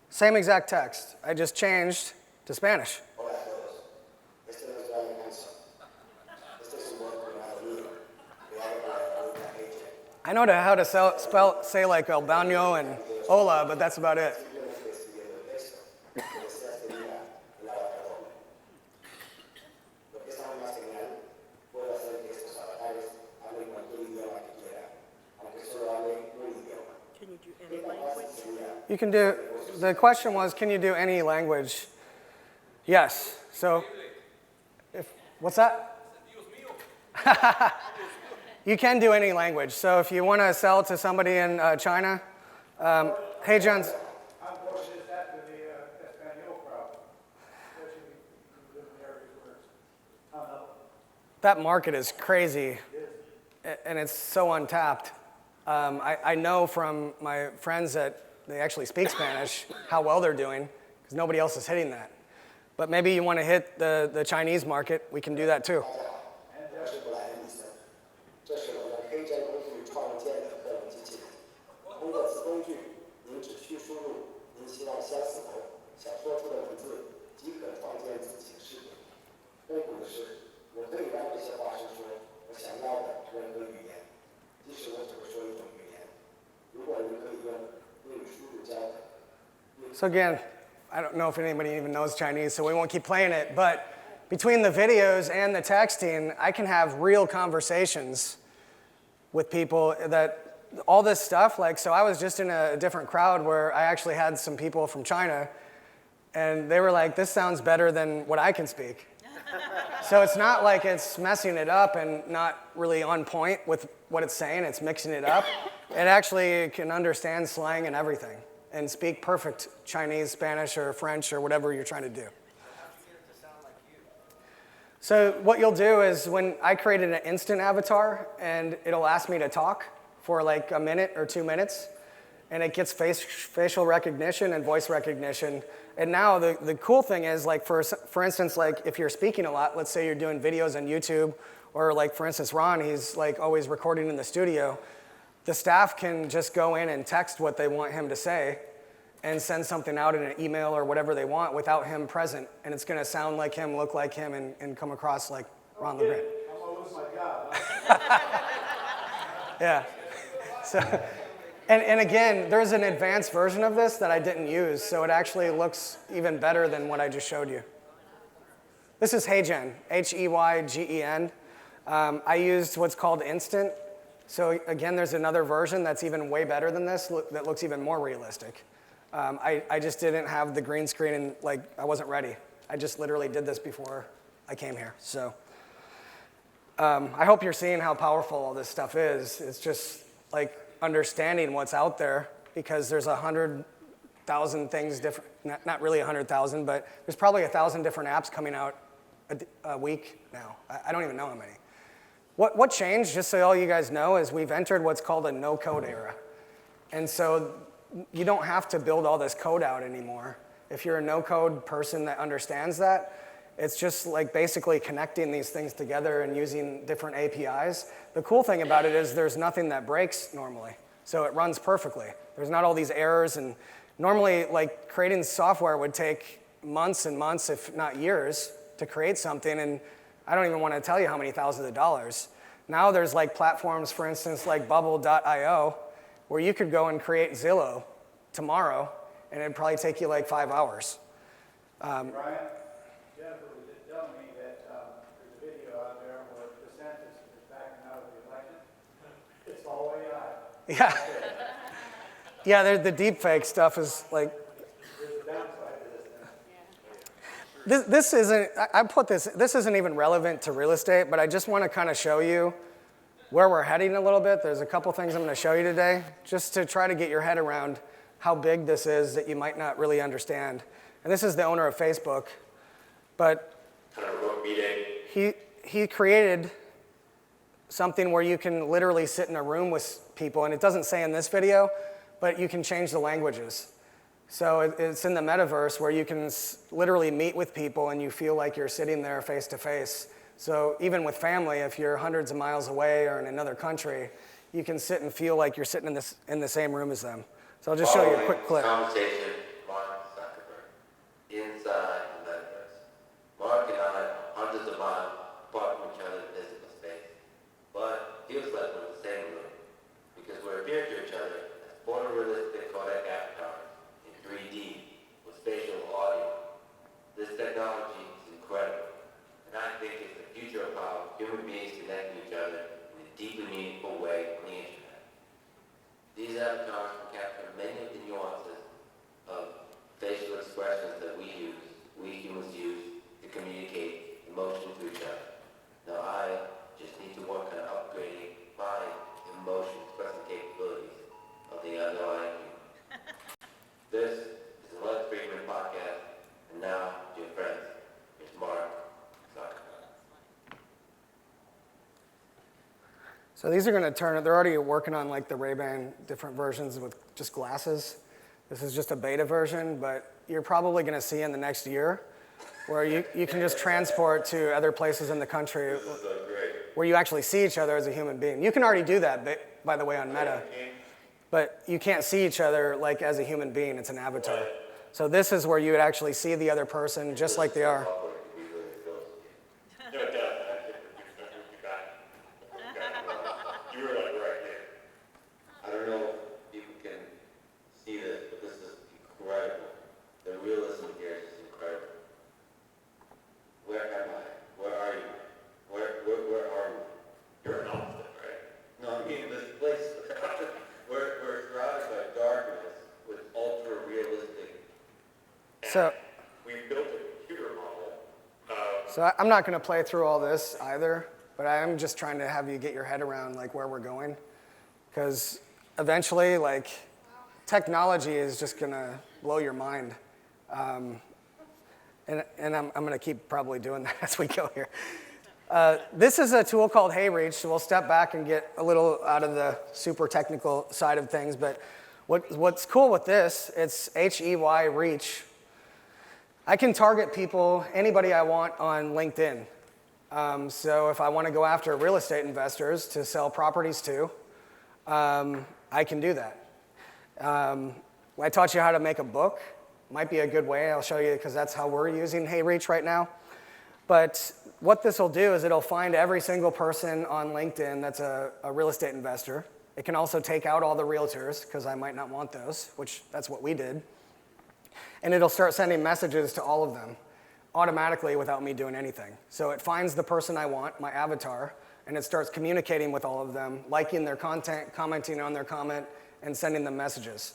Same exact text. I just changed to Spanish. Hola a todos. Este no es Brian Hanson. Este es un buen programa mío, creado por la herramienta HeyGen. I know how to say like El Baño and Hola, but that's about it. Simplemente escribiendo el texto que deseas que diga el avatar doble. Lo que es aún más genial, puedo hacer que estos avatares hablen cualquier idioma que quiera, aunque solo hablen un idioma. Can you do ¿Qué any tan language? fácil sería? You can do, the question was, can you do any language? Yes. So, what's that? You can do any language. So if you want to sell to somebody in China, HeyGen's. I'm fortunate that to the Espanol crowd, especially if you live in areas where it's a ton of them. That market is crazy, and it's so untapped. I know from my friends that they actually speak Spanish how well they're doing, because nobody else is hitting that. But maybe you want to hit the Chinese market, we can do that too. 我是布莱恩医生，这是我用HeyGen工具创建的个人机器人。通过此工具，您只需输入您希望相似头、想说出的文字即可创建自情视点。悲苦的是，我可以让这些化身说我想要的任何语言，即使我只会说一种语言。如果人可以用英语输入交谈。So again, I don't know if anybody even knows Chinese, so we won't keep playing it, but between the videos and the texting, I can have real conversations with people that all this stuff, like, so I was just in a different crowd where I actually had some people from China, and they were like, this sounds better than what I can speak. So it's not like it's messing it up and not really on point with what it's saying, it's mixing it up. It actually can understand slang and everything and speak perfect Chinese, Spanish, or French, or whatever you're trying to do. So what you'll do is when I created an instant avatar, and it'll ask me to talk for like a minute or 2 minutes, and it gets facial recognition and voice recognition. And now the cool thing is, like for instance, like if you're speaking a lot, let's say you're doing videos on YouTube, or like for instance Ron, he's like always recording in the studio, the staff can just go in and text what they want him to say and send something out in an email or whatever they want without him present, and it's gonna sound like him, look like him, and come across like Ron Legrand. I'm gonna lose my job. Huh? Yeah. So, and again, there's an advanced version of this that I didn't use, so it actually looks even better than what I just showed you. This is Heygen, Heygen. I used what's called Instant. So again, there's another version that's even way better than this, that looks even more realistic. I just didn't have the green screen, and like I wasn't ready. I just literally did this before I came here. So I hope you're seeing how powerful all this stuff is. It's just like understanding what's out there, because there's 100,000 things different, not really 100,000, but there's probably 1,000 different apps coming out a week now. I don't even know how many. What changed, just so all you guys know, is we've entered what's called a no-code era. And so you don't have to build all this code out anymore. If you're a no-code person that understands that, it's just like basically connecting these things together and using different APIs. The cool thing about it is there's nothing that breaks normally. So it runs perfectly. There's not all these errors, and normally like creating software would take months and months, if not years, to create something, and I don't even want to tell you how many thousands of dollars. Now there's like platforms, for instance, like bubble.io, where you could go and create Zillow tomorrow, and it'd probably take you like 5 hours. Brian, Jennifer was just telling me that there's a video out there where DeSantis is backing out of the election. It's all AI. Yeah. Yeah, the deep fake stuff is like, There's a downside to this thing. this isn't, this isn't even relevant to real estate, but I just want to kind of show you where we're heading a little bit. There's a couple things I'm going to show you today, just to try to get your head around how big this is that you might not really understand. And this is the owner of Facebook, but he created something where you can literally sit in a room with people, and it doesn't say in this video, but you can change the languages. So it's in the metaverse where you can literally meet with people and you feel like you're sitting there face to face. So even with family, if you're hundreds of miles away or in another country, you can sit and feel like you're sitting in the same room as them. So I'll just show you a quick clip. Conversation, Mark Zuckerberg, inside the metaverse. Mark and I are hundreds of miles apart from each other in physical space, but it feels like we're in the same room because we're appearing to each other as photorealistic Kodak avatars in 3D with spatial audio. This technology is incredible, and I think it's the future of how human beings connect with each other in a deeply meaningful way on the internet. These avatars can capture many of the nuances of facial expressions that we humans use to communicate emotion to each other. Now I just need to work on upgrading my emotion expressing capabilities of the underlying human. This is the Let's Freeman podcast, and now, dear friends, here's Mark Zuckerberg. So these are going to turn, they're already working on like the Ray-Ban different versions with just glasses. This is just a beta version, but you're probably going to see in the next year where you can just transport to other places in the country where you actually see each other as a human being. You can already do that, by the way, on Meta, but you can't see each other like as a human being. It's an avatar. So this is where you would actually see the other person just like they are. Awkward to be really close to you. No, it does. You got it. You were like right here. I don't know if people can see this, but this is incredible. The realism here is just incredible. Where am I? Where are you? Where are we? You're an opposite, right? No, I mean this place. we're surrounded by darkness with ultra realistic. So, We built a computer model. I'm not going to play through all this either, but I am just trying to have you get your head around like where we're going, because eventually, like, technology is just going to blow your mind, and I'm going to keep probably doing that as we go here. This is a tool called HeyReach, so we'll step back and get a little out of the super technical side of things. But what's cool with this, it's HEY Reach. I can target people, anybody I want on LinkedIn. So if I want to go after real estate investors to sell properties to, I can do that. I taught you how to make a book. Might be a good way. I'll show you because that's how we're using HeyReach right now. But what this will do is it'll find every single person on LinkedIn that's a real estate investor. It can also take out all the realtors because I might not want those, which that's what we did. And it'll start sending messages to all of them automatically without me doing anything. So it finds the person I want, my avatar, and it starts communicating with all of them, liking their content, commenting on their comment, and sending them messages.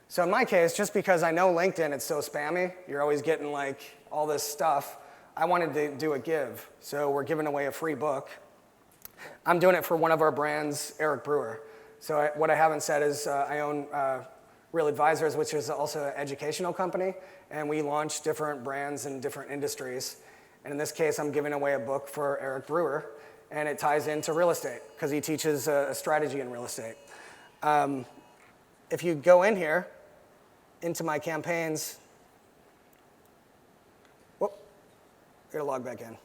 So in my case, just because I know LinkedIn, it's so spammy, you're always getting like all this stuff, I wanted to do a give. So we're giving away a free book. I'm doing it for one of our brands, Eric Brewer. So what I haven't said is I own Real Advisors, which is also an educational company, and we launch different brands in different industries. And in this case, I'm giving away a book for Eric Brewer, and it ties into real estate because he teaches a strategy in real estate. If you go in here, into my campaigns, whoop, gotta log back in.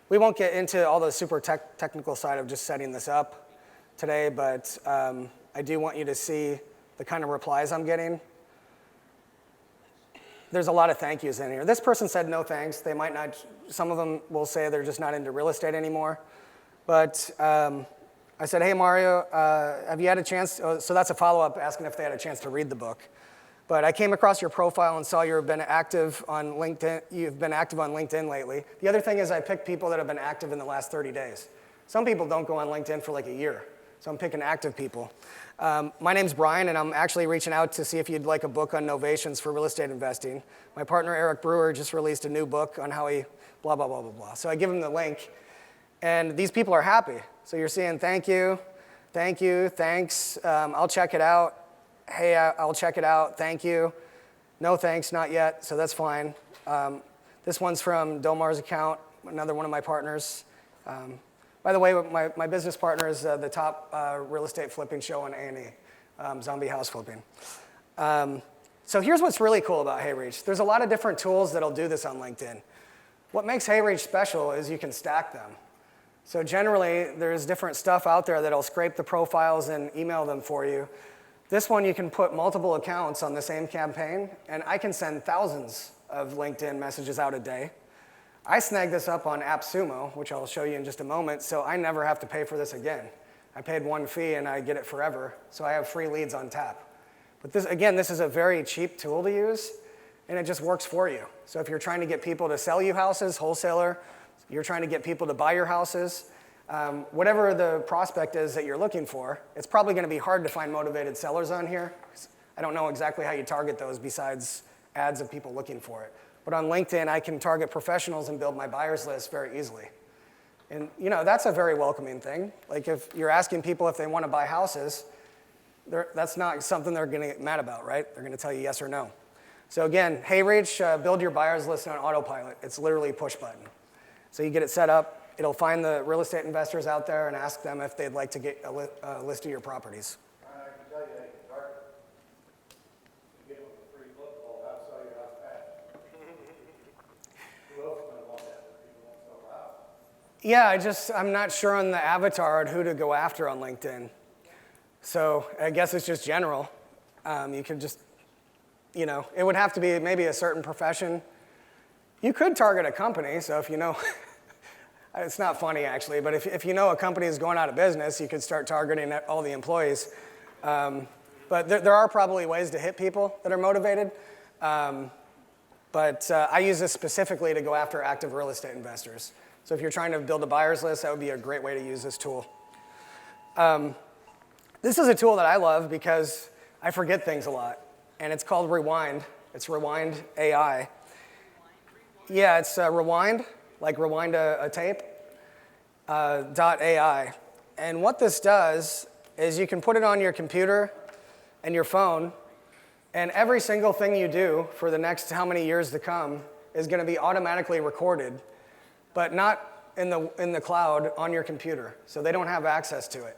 We won't get into all the super technical side of just setting this up today, but I do want you to see the kind of replies I'm getting. There's a lot of thank yous in here. This person said no thanks. They might not, some of them will say they're just not into real estate anymore. But I said, hey, Mario, have you had a chance? So that's a follow-up asking if they had a chance to read the book. But I came across your profile and saw you've been active on LinkedIn. You've been active on LinkedIn lately. The other thing is I picked people that have been active in the last 30 days. Some people don't go on LinkedIn for like a year. So I'm picking active people. My name's Brian, and I'm actually reaching out to see if you'd like a book on novations for real estate investing. My partner, Eric Brewer, just released a new book on how he blah, blah, blah, blah, blah. So I give him the link, and these people are happy. So you're seeing thank you, thanks, I'll check it out. Hey, I'll check it out, thank you. No thanks, not yet, so that's fine. This one's from Domar's account, another one of my partners. By the way, my business partner is the top real estate flipping show on A&E, Zombie House Flipping. So here's what's really cool about HeyReach. There's a lot of different tools that'll do this on LinkedIn. What makes HeyReach special is you can stack them. So generally, there's different stuff out there that'll scrape the profiles and email them for you. This one, you can put multiple accounts on the same campaign, and I can send thousands of LinkedIn messages out a day. I snagged this up on AppSumo, which I'll show you in just a moment, so I never have to pay for this again. I paid one fee, and I get it forever, so I have free leads on tap. But this, again, this is a very cheap tool to use, and it just works for you. So if you're trying to get people to sell you houses, wholesaler, you're trying to get people to buy your houses, whatever the prospect is that you're looking for, it's probably going to be hard to find motivated sellers on here. I don't know exactly how you target those besides ads of people looking for it. But on LinkedIn, I can target professionals and build my buyers list very easily. And that's a very welcoming thing. Like if you're asking people if they want to buy houses, that's not something they're going to get mad about, right? They're going to tell you yes or no. So again, HeyReach, build your buyers list on autopilot. It's literally a push button. So you get it set up. It'll find the real estate investors out there and ask them if they'd like to get a list of your properties. I can tell you, they can target. You give them a free book called How to Sell Your House Fast. Who else is going to want that if people want to sell the house? Yeah, I'm not sure on the avatar on who to go after on LinkedIn. So I guess it's just general. You could just, it would have to be maybe a certain profession. You could target a company, so if you know, it's not funny actually, but if you know a company is going out of business, you could start targeting all the employees. But there are probably ways to hit people that are motivated. But I use this specifically to go after active real estate investors. So if you're trying to build a buyer's list, that would be a great way to use this tool. This is a tool that I love because I forget things a lot. And it's called Rewind. It's Rewind AI. Yeah, it's Rewind, like rewind a tape, .ai. And what this does is you can put it on your computer and your phone, and every single thing you do for the next how many years to come is going to be automatically recorded, but not in the cloud on your computer. So they don't have access to it.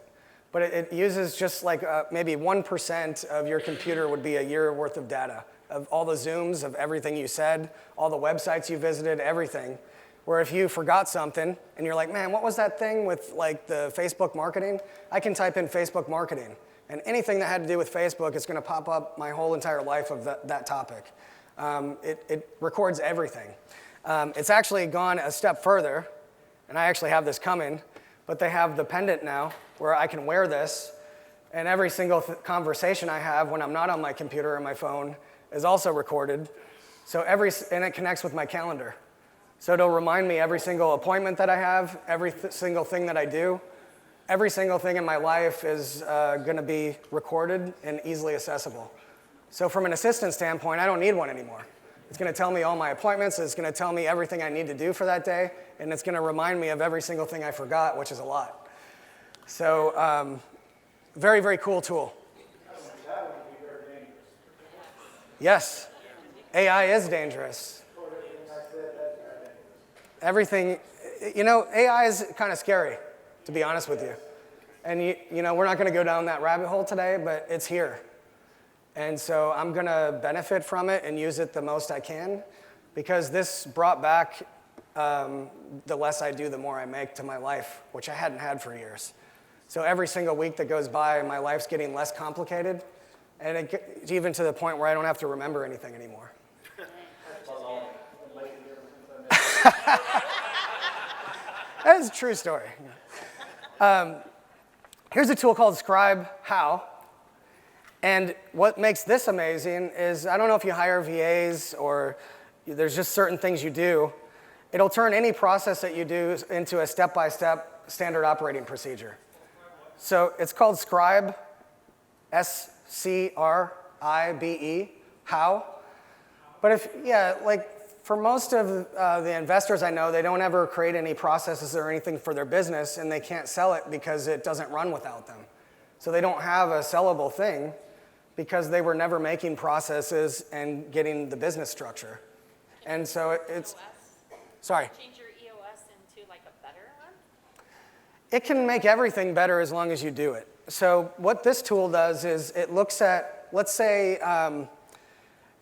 But it uses just like maybe 1% of your computer would be a year worth of data, of all the Zooms, of everything you said, all the websites you visited, everything. Where if you forgot something and you're like, man, what was that thing with like the Facebook marketing? I can type in Facebook marketing. And anything that had to do with Facebook is going to pop up my whole entire life of that topic. It records everything. It's actually gone a step further, and I actually have this coming, but they have the pendant now where I can wear this, and every single conversation I have when I'm not on my computer or my phone is also recorded. And it connects with my calendar. So it'll remind me every single appointment that I have, every single thing that I do. Every single thing in my life is going to be recorded and easily accessible. So from an assistant standpoint, I don't need one anymore. It's going to tell me all my appointments. It's going to tell me everything I need to do for that day. And it's going to remind me of every single thing I forgot, which is a lot. So very, very cool tool. Yes, AI is dangerous. Everything, AI is kind of scary, to be honest with you. And we're not going to go down that rabbit hole today, but it's here. And so I'm going to benefit from it and use it the most I can, because this brought back the less I do, the more I make to my life, which I hadn't had for years. So every single week that goes by, my life's getting less complicated, and even to the point where I don't have to remember anything anymore. That is a true story. Here's a tool called Scribe How. And what makes this amazing is, I don't know if you hire VAs or there's just certain things you do. It'll turn any process that you do into a step-by-step standard operating procedure. So it's called Scribe, S-C-R-I-B-E, How. But for most of the investors I know, they don't ever create any processes or anything for their business, and they can't sell it because it doesn't run without them. So they don't have a sellable thing because they were never making processes and getting the business structure. And so it's, sorry. Change your EOS into like a better one? It can make everything better as long as you do it. So what this tool does is it looks at, let's say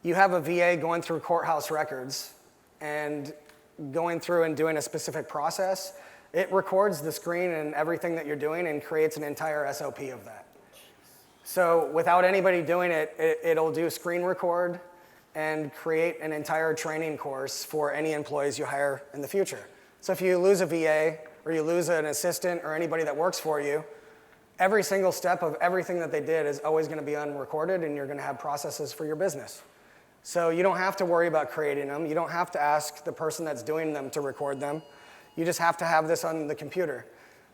you have a VA going through courthouse records and going through and doing a specific process. It records the screen and everything that you're doing and creates an entire SOP of that. So without anybody doing it, it'll do screen record and create an entire training course for any employees you hire in the future. So if you lose a VA or you lose an assistant or anybody that works for you, every single step of everything that they did is always going to be unrecorded, and you're going to have processes for your business. So you don't have to worry about creating them. You don't have to ask the person that's doing them to record them. You just have to have this on the computer.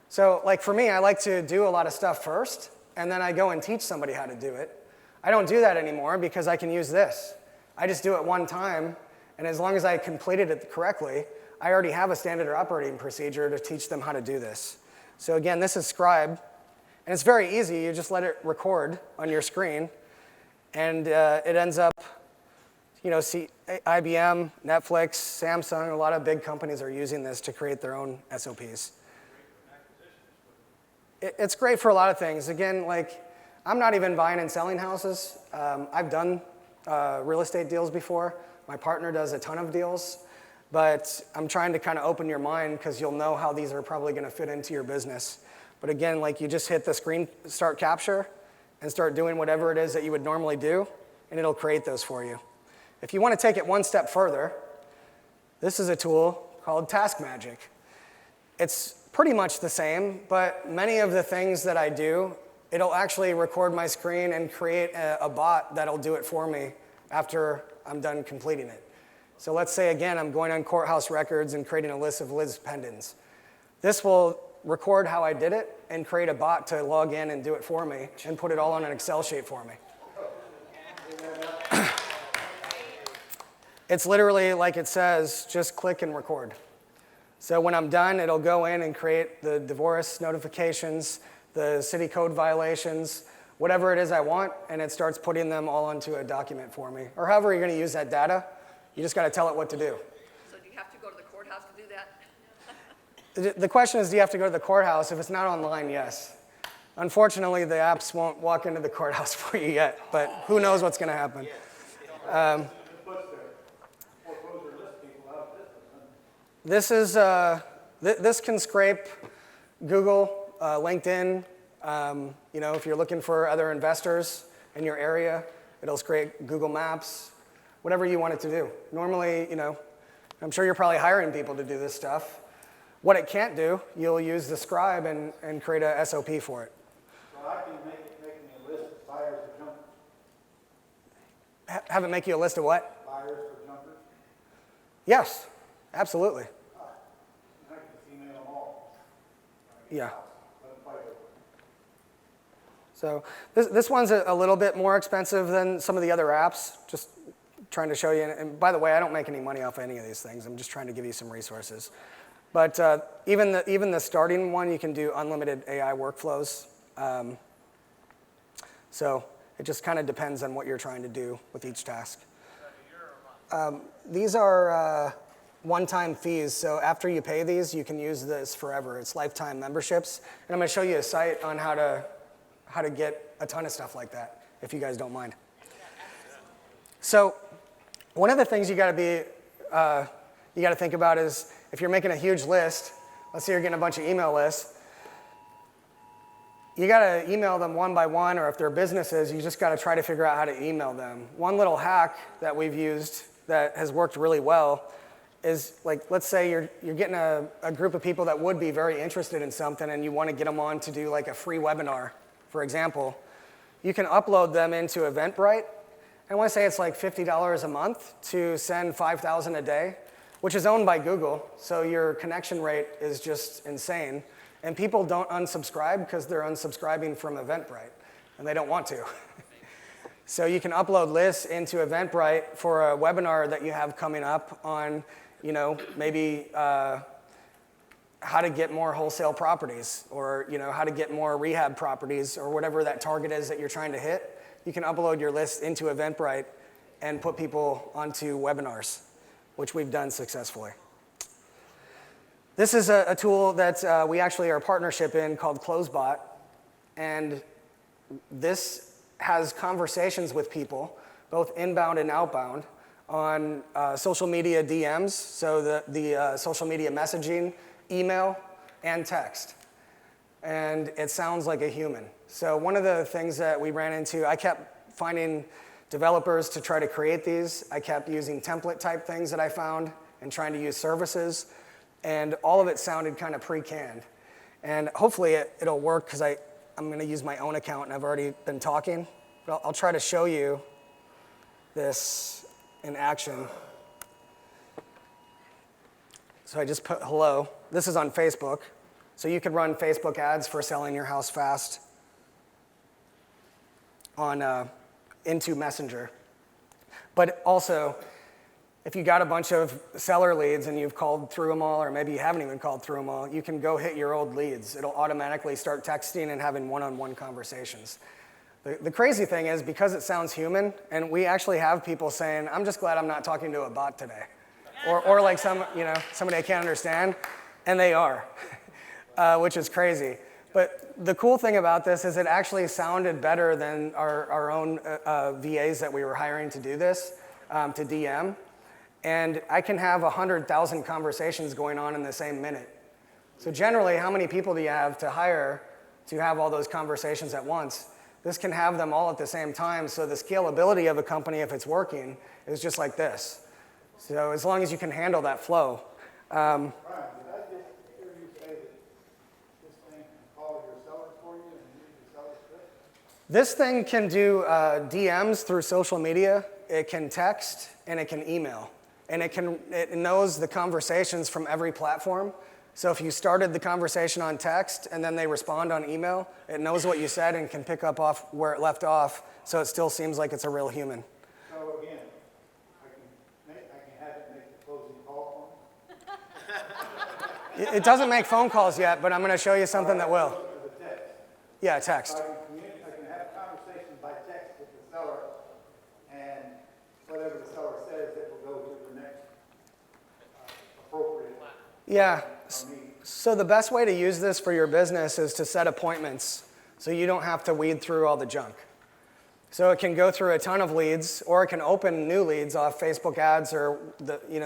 So like for me, I like to do a lot of stuff first, and then I go and teach somebody how to do it. I don't do that anymore because I can use this. I just do it one time, and as long as I completed it correctly, I already have a standard operating procedure to teach them how to do this. So again, this is Scribe, and it's very easy. You just let it record on your screen, and it ends up, IBM, Netflix, Samsung, a lot of big companies are using this to create their own SOPs. It's great for a lot of things. Again, I'm not even buying and selling houses. I've done real estate deals before. My partner does a ton of deals. But I'm trying to kind of open your mind because you'll know how these are probably going to fit into your business. But again, you just hit the screen start capture, and start doing whatever it is that you would normally do, and it'll create those for you. If you want to take it one step further, this is a tool called Task Magic. It's pretty much the same, but many of the things that I do, it'll actually record my screen and create a bot that'll do it for me after I'm done completing it. So let's say, again, I'm going on courthouse records and creating a list of Liz Pendens. This will record how I did it and create a bot to log in and do it for me and put it all on an Excel sheet for me. It's literally like it says, just click and record. So when I'm done, it'll go in and create the divorce notifications, the city code violations, whatever it is I want, and it starts putting them all into a document for me. Or however you're going to use that data, you just got to tell it what to do. So do you have to go to the courthouse to do that? The question is, do you have to go to the courthouse? If it's not online, yes. Unfortunately, the apps won't walk into the courthouse for you yet, but who knows what's going to happen. This can scrape Google, LinkedIn. If you're looking for other investors in your area, it'll scrape Google Maps, whatever you want it to do. Normally, I'm sure you're probably hiring people to do this stuff. What it can't do, you'll use the scribe and create a SOP for it. So I can make me a list of buyers or jumpers. Have it make you a list of what? Buyers or jumpers. Yes, absolutely. I can just email them all. Yeah. Let them fight over it. So this one's a little bit more expensive than some of the other apps, just trying to show you. And by the way, I don't make any money off any of these things. I'm just trying to give you some resources. But even the starting one, you can do unlimited AI workflows. So it just kind of depends on what you're trying to do with each task. These are one-time fees. So after you pay these, you can use this forever. It's lifetime memberships. And I'm going to show you a site on how to get a ton of stuff like that, if you guys don't mind. So one of the things you got to think about is if you're making a huge list, let's say you're getting a bunch of email lists, you got to email them one by one, or if they're businesses, you just got to try to figure out how to email them. One little hack that we've used that has worked really well is, like, let's say you're getting a group of people that would be very interested in something and you want to get them on to do like a free webinar, for example. You can upload them into Eventbrite. I want to say it's like $50 a month to send 5,000 a day, which is owned by Google, so your connection rate is just insane. And people don't unsubscribe because they're unsubscribing from Eventbrite, and they don't want to. So you can upload lists into Eventbrite for a webinar that you have coming up on, maybe how to get more wholesale properties, or how to get more rehab properties, or whatever that target is that you're trying to hit. You can upload your list into Eventbrite and put people onto webinars, which we've done successfully. This is a tool that we actually are a partnership in called CloseBot, and this has conversations with people, both inbound and outbound, on social media DMs, so the social media messaging, email, and text. And it sounds like a human. So one of the things that we ran into, I kept finding developers to try to create these. I kept using template type things that I found and trying to use services. And all of it sounded kind of pre-canned. And hopefully it'll work because I'm going to use my own account and I've already been talking. But I'll try to show you this in action. So I just put hello. This is on Facebook. So you could run Facebook ads for selling your house fast into Messenger. But also, if you got a bunch of seller leads and you've called through them all, or maybe you haven't even called through them all, you can go hit your old leads. It'll automatically start texting and having one-on-one conversations. The crazy thing is, because it sounds human, and we actually have people saying, I'm just glad I'm not talking to a bot today. Or like somebody I can't understand, and they are, which is crazy. But the cool thing about this is it actually sounded better than our own VAs that we were hiring to do this, to DM. And I can have 100,000 conversations going on in the same minute. So generally, how many people do you have to hire to have all those conversations at once? This can have them all at the same time, so the scalability of a company, if it's working, is just like this. So as long as you can handle that flow. Brian, did I just hear you say that this thing can call your sellers for you and use the seller's script? This thing can do DMs through social media, it can text, and it can email. And it knows the conversations from every platform. So if you started the conversation on text and then they respond on email, it knows what you said and can pick up off where it left off, so it still seems like it's a real human. So again, I can have it make the closing call for me? It doesn't make phone calls yet, but I'm going to show you something that will. The text. Yeah, text. So I can have a conversation by text with the seller, and whatever the seller says, it will go to the next appropriate. Yeah. So the best way to use this for your business is to set appointments so you don't have to weed through all the junk. So it can go through a ton of leads, or it can open new leads off Facebook ads or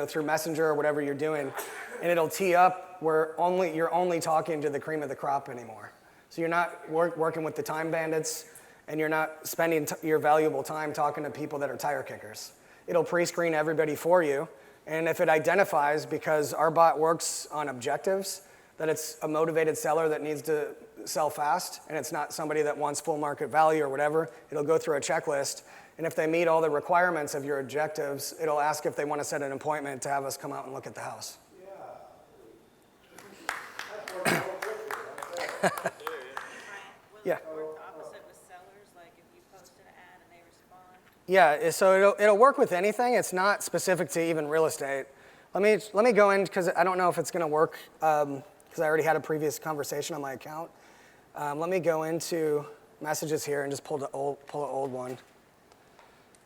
through Messenger or whatever you're doing, and it'll tee up where you're only talking to the cream of the crop anymore. So you're not working with the time bandits, and you're not spending your valuable time talking to people that are tire kickers. It'll pre-screen everybody for you, and if it identifies, because our bot works on objectives, that it's a motivated seller that needs to sell fast, and it's not somebody that wants full market value or whatever, it'll go through a checklist, and if they meet all the requirements of your objectives, it'll ask if they want to set an appointment to have us come out and look at the house. Yeah. Will it work the opposite with sellers, like if you post an ad and they respond? Yeah, so it'll work with anything. It's not specific to even real estate. Let me go in, because I don't know if it's going to work, because I already had a previous conversation on my account. Let me go into messages here and just pull an old one.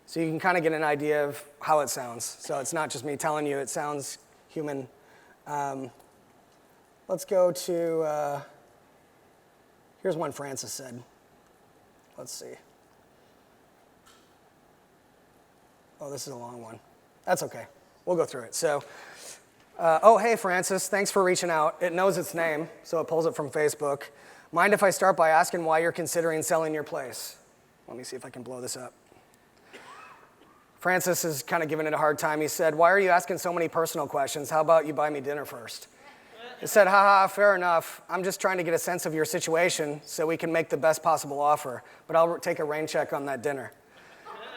So you can kind of get an idea of how it sounds. So it's not just me telling you, it sounds human. Let's go to, here's one Francis said. Let's see. Oh, this is a long one. That's okay. We'll go through it. So, oh, hey, Francis, thanks for reaching out. It knows its name, so it pulls it from Facebook. Mind if I start by asking why you're considering selling your place? Let me see if I can blow this up. Francis is kind of giving it a hard time. He said, why are you asking so many personal questions? How about you buy me dinner first? He said, haha, fair enough. I'm just trying to get a sense of your situation so we can make the best possible offer, but I'll take a rain check on that dinner.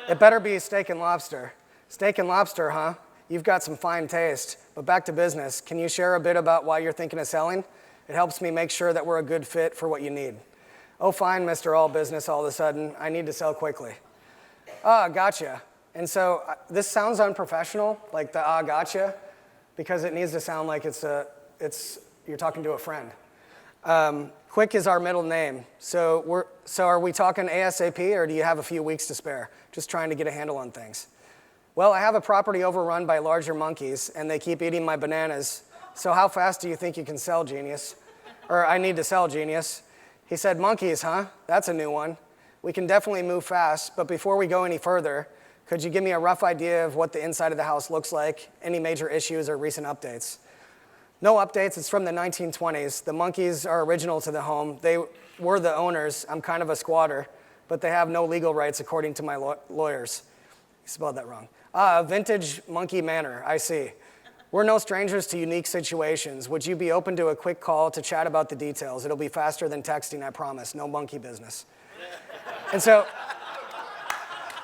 It better be steak and lobster. Steak and lobster, huh? You've got some fine taste. But back to business. Can you share a bit about why you're thinking of selling? It helps me make sure that we're a good fit for what you need. Oh, fine, Mr. All Business, all of a sudden. I need to sell quickly. Ah, gotcha. And so this sounds unprofessional, like the gotcha, because it needs to sound like you're talking to a friend. Quick is our middle name. So are we talking ASAP, or do you have a few weeks to spare? Just trying to get a handle on things. Well, I have a property overrun by larger monkeys, and they keep eating my bananas. So how fast do you think you can sell, genius? Or I need to sell, genius. He said, monkeys, huh? That's a new one. We can definitely move fast, but before we go any further, could you give me a rough idea of what the inside of the house looks like, any major issues or recent updates? No updates, it's from the 1920s. The monkeys are original to the home. They were the owners. I'm kind of a squatter, but they have no legal rights according to my lawyers. He spelled that wrong. Vintage monkey manor, I see. We're no strangers to unique situations. Would you be open to a quick call to chat about the details? It'll be faster than texting, I promise. No monkey business. And so,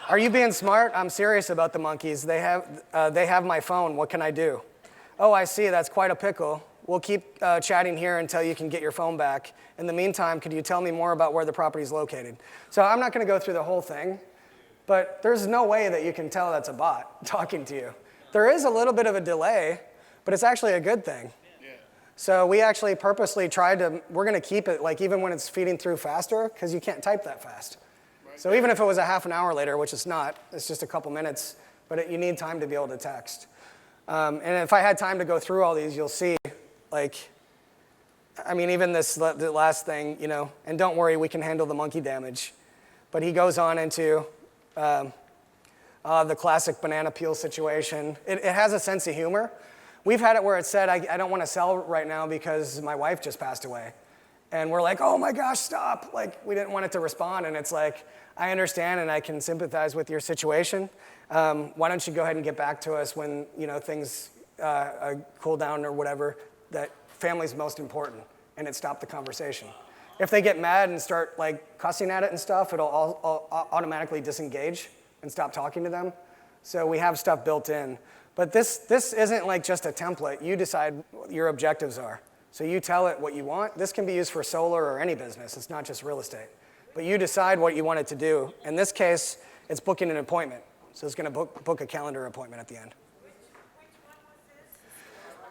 are you being smart? I'm serious about the monkeys. They have my phone. What can I do? Oh, I see. That's quite a pickle. We'll keep chatting here until you can get your phone back. In the meantime, could you tell me more about where the property is located? So I'm not going to go through the whole thing, but there's no way that you can tell that's a bot talking to you. There is a little bit of a delay, but it's actually a good thing. Yeah. So we actually purposely we're going to keep it like even when it's feeding through faster, because you can't type that fast. Right. So even if it was a half an hour later, which it's not, it's just a couple minutes, but you need time to be able to text. And if I had time to go through all these, you'll see, even the last thing, and don't worry, we can handle the monkey damage. But he goes on into the classic banana peel situation. It has a sense of humor. We've had it where it said, I don't want to sell right now because my wife just passed away. And we're like, oh my gosh, stop. Like, we didn't want it to respond. And it's like, I understand and I can sympathize with your situation. Why don't you go ahead and get back to us when things cool down or whatever, that family's most important. And it stopped the conversation. If they get mad and start like cussing at it and stuff, it'll automatically disengage and stop talking to them. So we have stuff built in. But this isn't like just a template. You decide what your objectives are. So you tell it what you want. This can be used for solar or any business. It's not just real estate. But you decide what you want it to do. In this case, it's booking an appointment. So it's going to book a calendar appointment at the end.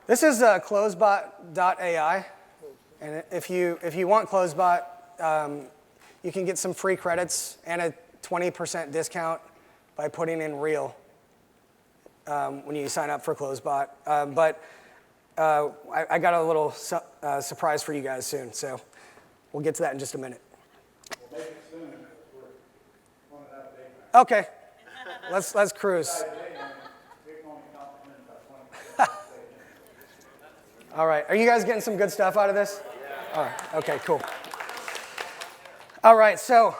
This is closebot.ai. And if you want Closebot, you can get some free credits and a 20% discount by putting in real when you sign up for Closebot. But I got a little surprise for you guys soon, so we'll get to that in just a minute. We'll make it soon, because we're running out of date now. Okay, let's cruise. All right, are you guys getting some good stuff out of this? All right, okay, cool. All right, so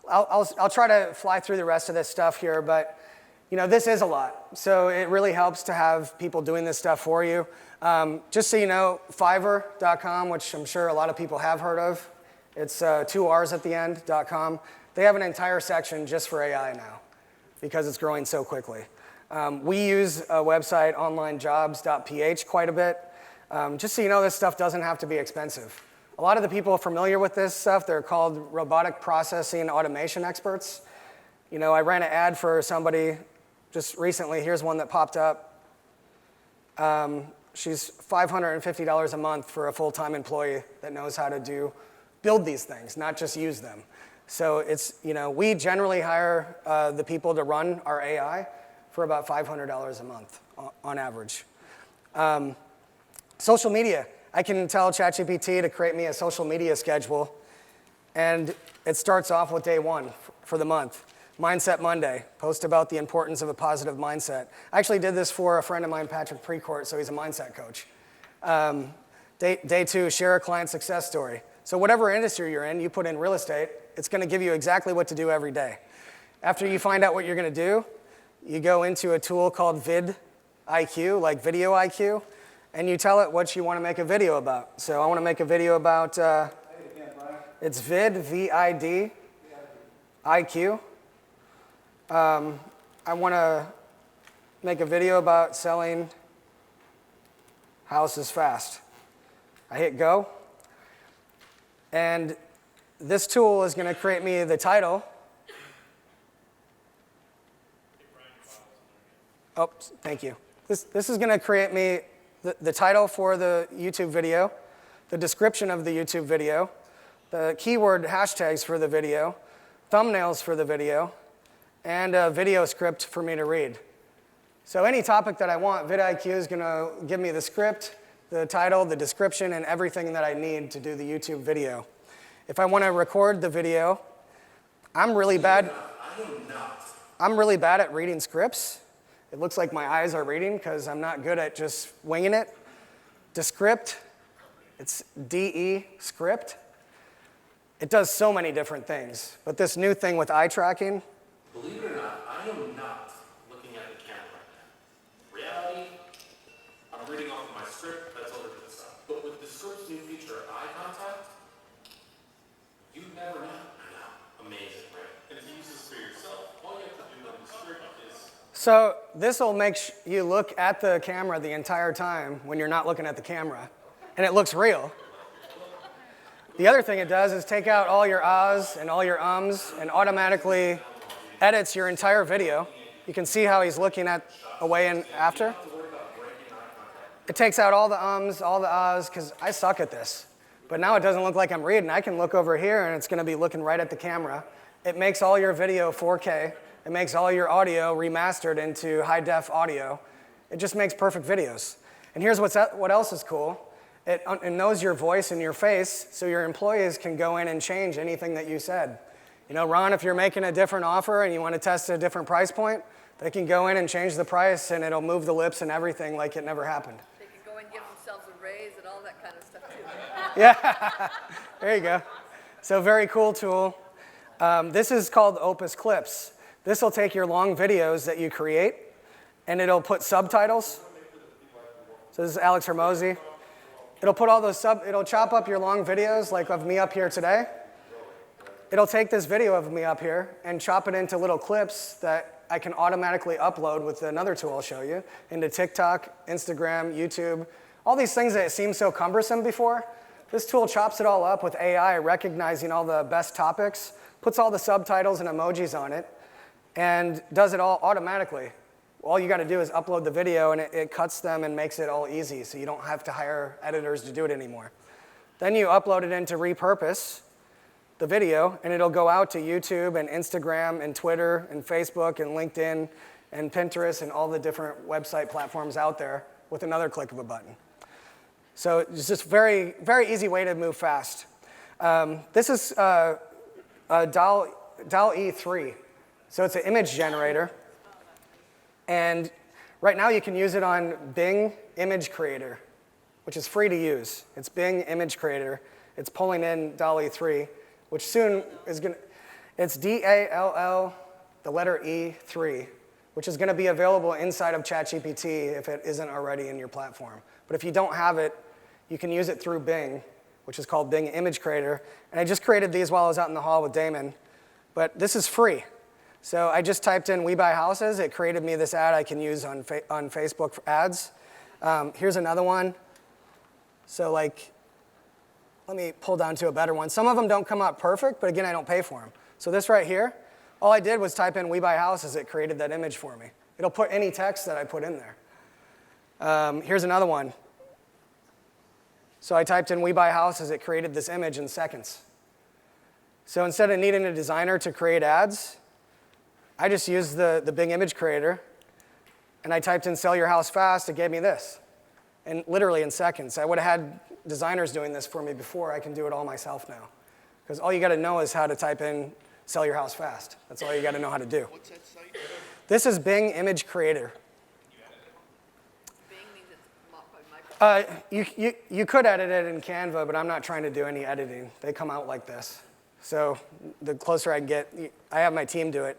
I'll try to fly through the rest of this stuff here, but this is a lot. So it really helps to have people doing this stuff for you. Just so you know, Fiverr.com, which I'm sure a lot of people have heard of, it's 2 R's at the end, .com. They have an entire section just for AI now because it's growing so quickly. We use a website, onlinejobs.ph, quite a bit. Just so you know, this stuff doesn't have to be expensive. A lot of the people familiar with this stuff, they're called robotic processing automation experts. I ran an ad for somebody just recently. Here's one that popped up. She's $550 a month for a full-time employee that knows how to build these things, not just use them. So it's, we generally hire the people to run our AI for about $500 a month on average. Social media. I can tell ChatGPT to create me a social media schedule, and it starts off with day 1 for the month. Mindset Monday, post about the importance of a positive mindset. I actually did this for a friend of mine, Patrick Precourt, so he's a mindset coach. Day 2, share a client success story. So whatever industry you're in, you put in real estate, it's going to give you exactly what to do every day. After you find out what you're going to do, you go into a tool called vidIQ, like Video IQ, and you tell it what you want to make a video about. So I want to make a video about, it's V-I-D, IQ. I want to make a video about selling houses fast. I hit go, and this tool is going to create me the title. Oh, thank you. This is going to create me the title for the YouTube video, the description of the YouTube video, the keyword hashtags for the video, thumbnails for the video, and a video script for me to read. So any topic that I want, vidIQ is going to give me the script, the title, the description, and everything that I need to do the YouTube video. If I want to record the video, I'm really bad at reading scripts. It looks like my eyes are reading because I'm not good at just winging it. Descript, it's DE script. It does so many different things. But this new thing with eye tracking. Believe it or not, I am not looking at the camera right now. Reality, I'm reading off of my script, that's all good stuff. But with the script's new feature of eye contact, you'd never know. I know. Amazing, right? And if you use this for yourself, all you have to do on the script is... So this will make you look at the camera the entire time when you're not looking at the camera. And it looks real. The other thing it does is take out all your ahs and all your ums and automatically edits your entire video. You can see how he's looking at away and after. It takes out all the ums, all the ahs, because I suck at this. But now it doesn't look like I'm reading. I can look over here and it's going to be looking right at the camera. It makes all your video 4K. It makes all your audio remastered into high-def audio. It just makes perfect videos. And here's what else is cool. It knows your voice and your face, so your employees can go in and change anything that you said. Ron, if you're making a different offer and you want to test a different price point, they can go in and change the price, and it'll move the lips and everything like it never happened. They can go and give themselves a raise and all that kind kind of stuff too. Yeah, there you go. So very cool tool. This is called Opus Clips. This will take your long videos that you create, and it'll put subtitles. So this is Alex Hermosi. It'll put all those it'll chop up your long videos, like of me up here today. It'll take this video of me up here and chop it into little clips that I can automatically upload with another tool I'll show you, into TikTok, Instagram, YouTube, all these things that seemed so cumbersome before. This tool chops it all up with AI, recognizing all the best topics, puts all the subtitles and emojis on it, and does it all automatically. All you got to do is upload the video, and it cuts them and makes it all easy, so you don't have to hire editors to do it anymore. Then you upload it into Repurpose, the video, and it'll go out to YouTube and Instagram and Twitter and Facebook and LinkedIn and Pinterest and all the different website platforms out there with another click of a button. So it's just very, very easy way to move fast. This is DALL-E 3. So it's an image generator. And right now you can use it on Bing Image Creator, which is free to use. It's Bing Image Creator. It's pulling in DALL-E 3, which soon is going to, it's DALL, the letter E, 3, which is going to be available inside of ChatGPT if it isn't already in your platform. But if you don't have it, you can use it through Bing, which is called Bing Image Creator. And I just created these while I was out in the hall with Damon. But this is free. So I just typed in "We Buy Houses." It created me this ad I can use on Facebook for ads. Here's another one. So like, let me pull down to a better one. Some of them don't come out perfect, but again, I don't pay for them. So this right here, all I did was type in "We Buy Houses." It created that image for me. It'll put any text that I put in there. Here's another one. So I typed in "We Buy Houses." It created this image in seconds. So instead of needing a designer to create ads, I just used the Bing Image Creator, and I typed in "Sell your house fast." It gave me this, and literally in seconds. I would have had designers doing this for me before. I can do it all myself now, because all you got to know is how to type in "Sell your house fast." That's all you got to know how to do. What's that site? This is Bing Image Creator. Bing means it's by Microsoft. You could edit it in Canva, but I'm not trying to do any editing. They come out like this. So the closer I get, I have my team do it.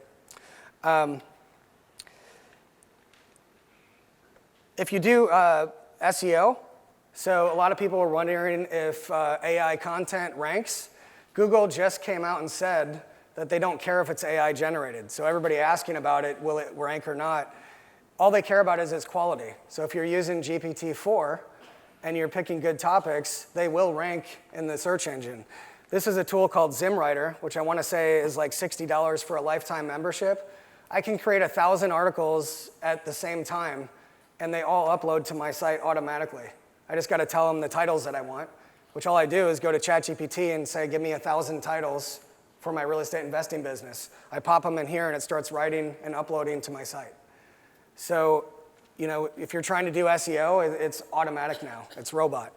If you do SEO, so a lot of people are wondering if AI content ranks. Google just came out and said that they don't care if it's AI generated. So everybody asking about it, will it rank or not? All they care about is its quality. So if you're using GPT-4 and you're picking good topics, they will rank in the search engine. This is a tool called ZimWriter, which I want to say is like $60 for a lifetime membership. I can create 1,000 articles at the same time, and they all upload to my site automatically. I just got to tell them the titles that I want, which all I do is go to ChatGPT and say, give me 1,000 titles for my real estate investing business. I pop them in here, and it starts writing and uploading to my site. So, you know, if you're trying to do SEO, it's automatic now. It's robot.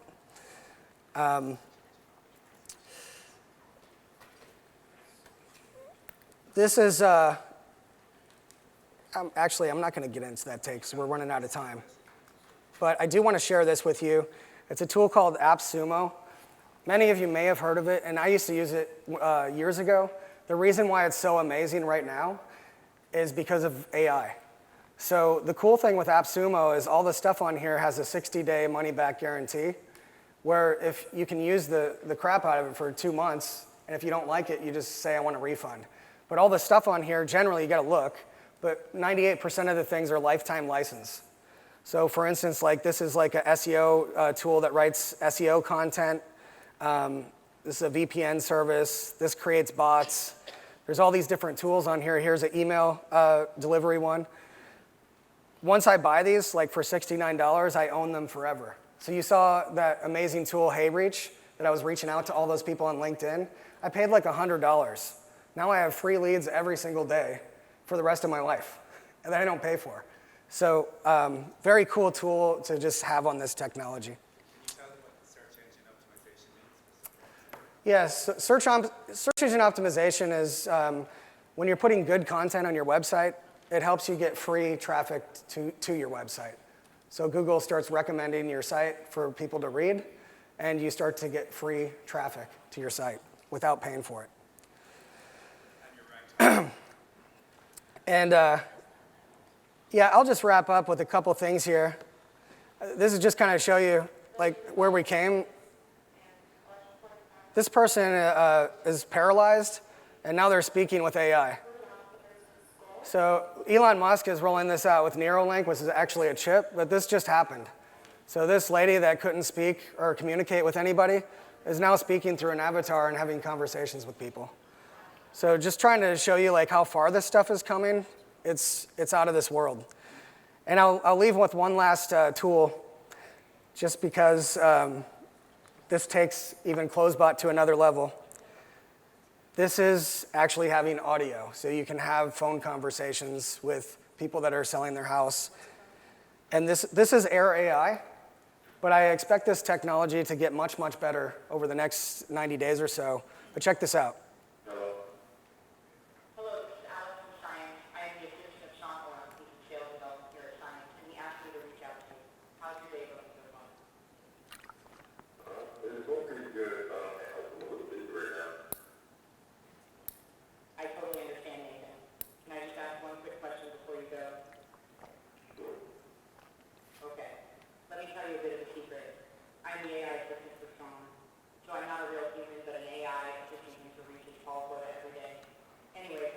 This is, actually, I'm not going to get into that take because we're running out of time. But I do want to share this with you. It's a tool called AppSumo. Many of you may have heard of it, and I used to use it years ago. The reason why it's so amazing right now is because of AI. So the cool thing with AppSumo is all the stuff on here has a 60-day money-back guarantee, where if you can use the crap out of it for 2 months, and if you don't like it, you just say, I want a refund. But all the stuff on here, generally, you got to look. But 98% of the things are lifetime license. So for instance, like this is like an SEO tool that writes SEO content. This is a VPN service. This creates bots. There's all these different tools on here. Here's an email delivery one. Once I buy these, like for $69, I own them forever. So you saw that amazing tool, HeyReach, that I was reaching out to all those people on LinkedIn. I paid like $100. Now I have free leads every single day for the rest of my life, and that I don't pay for. So very cool tool to just have on this technology. Can you tell them what the search engine optimization means? Yes, search engine optimization is when you're putting good content on your website, it helps you get free traffic to your website. So Google starts recommending your site for people to read, and you start to get free traffic to your site without paying for it. And yeah, I'll just wrap up with a couple things here. This is just kind of show you like where we came. This person is paralyzed, and now they're speaking with AI. So Elon Musk is rolling this out with Neuralink, which is actually a chip, but this just happened. So this lady that couldn't speak or communicate with anybody is now speaking through an avatar and having conversations with people. So just trying to show you like how far this stuff is coming. It's out of this world. And I'll leave with one last tool, just because this takes even Closebot to another level. This is actually having audio, so you can have phone conversations with people that are selling their house. And this is Air AI, but I expect this technology to get much, much better over the next 90 days or so. But check this out. Hello, this is Alex from Science. I am the assistant of Sean Oram, who's in sales development here at Science, and he asked me to reach out to you. How's your day going so far? It's going pretty good. I'm a little busy right now. I totally understand, Nathan. Can I just ask one quick question before you go? Okay. Let me tell you a bit of a secret. I'm the AI assistant for Sean. So I'm not a real human, but an AI assisting him to reach his call quota every day. Anyway,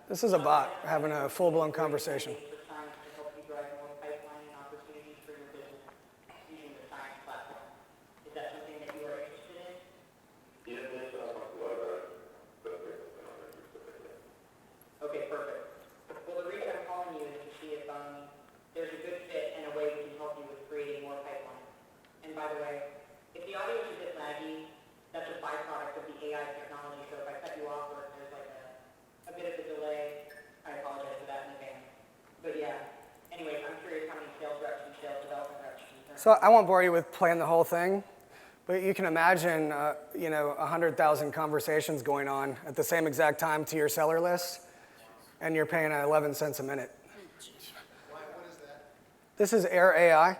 This is a bot having a full-blown conversation. for Science to help you drive more pipeline and opportunities for your business using the Science platform. Is that something that you are interested in? Yeah, that's what I'm talking about. That's something I'm interested in. Okay, perfect. Well, the reason I'm calling you is to see if there's a good fit and a way we can help you with creating more pipeline. And by the way, if the audio is a bit laggy, that's a byproduct of the AI technology, so if I cut you off or if there's like a bit of a delay, I apologize for that in advance. But yeah, anyway, I'm curious how many sales reps and sales development reps you currently. So I won't bore you with playing the whole thing, but you can imagine, 100,000 conversations going on at the same exact time to your seller list, and you're paying 11 cents a minute. What is that? This is Air AI.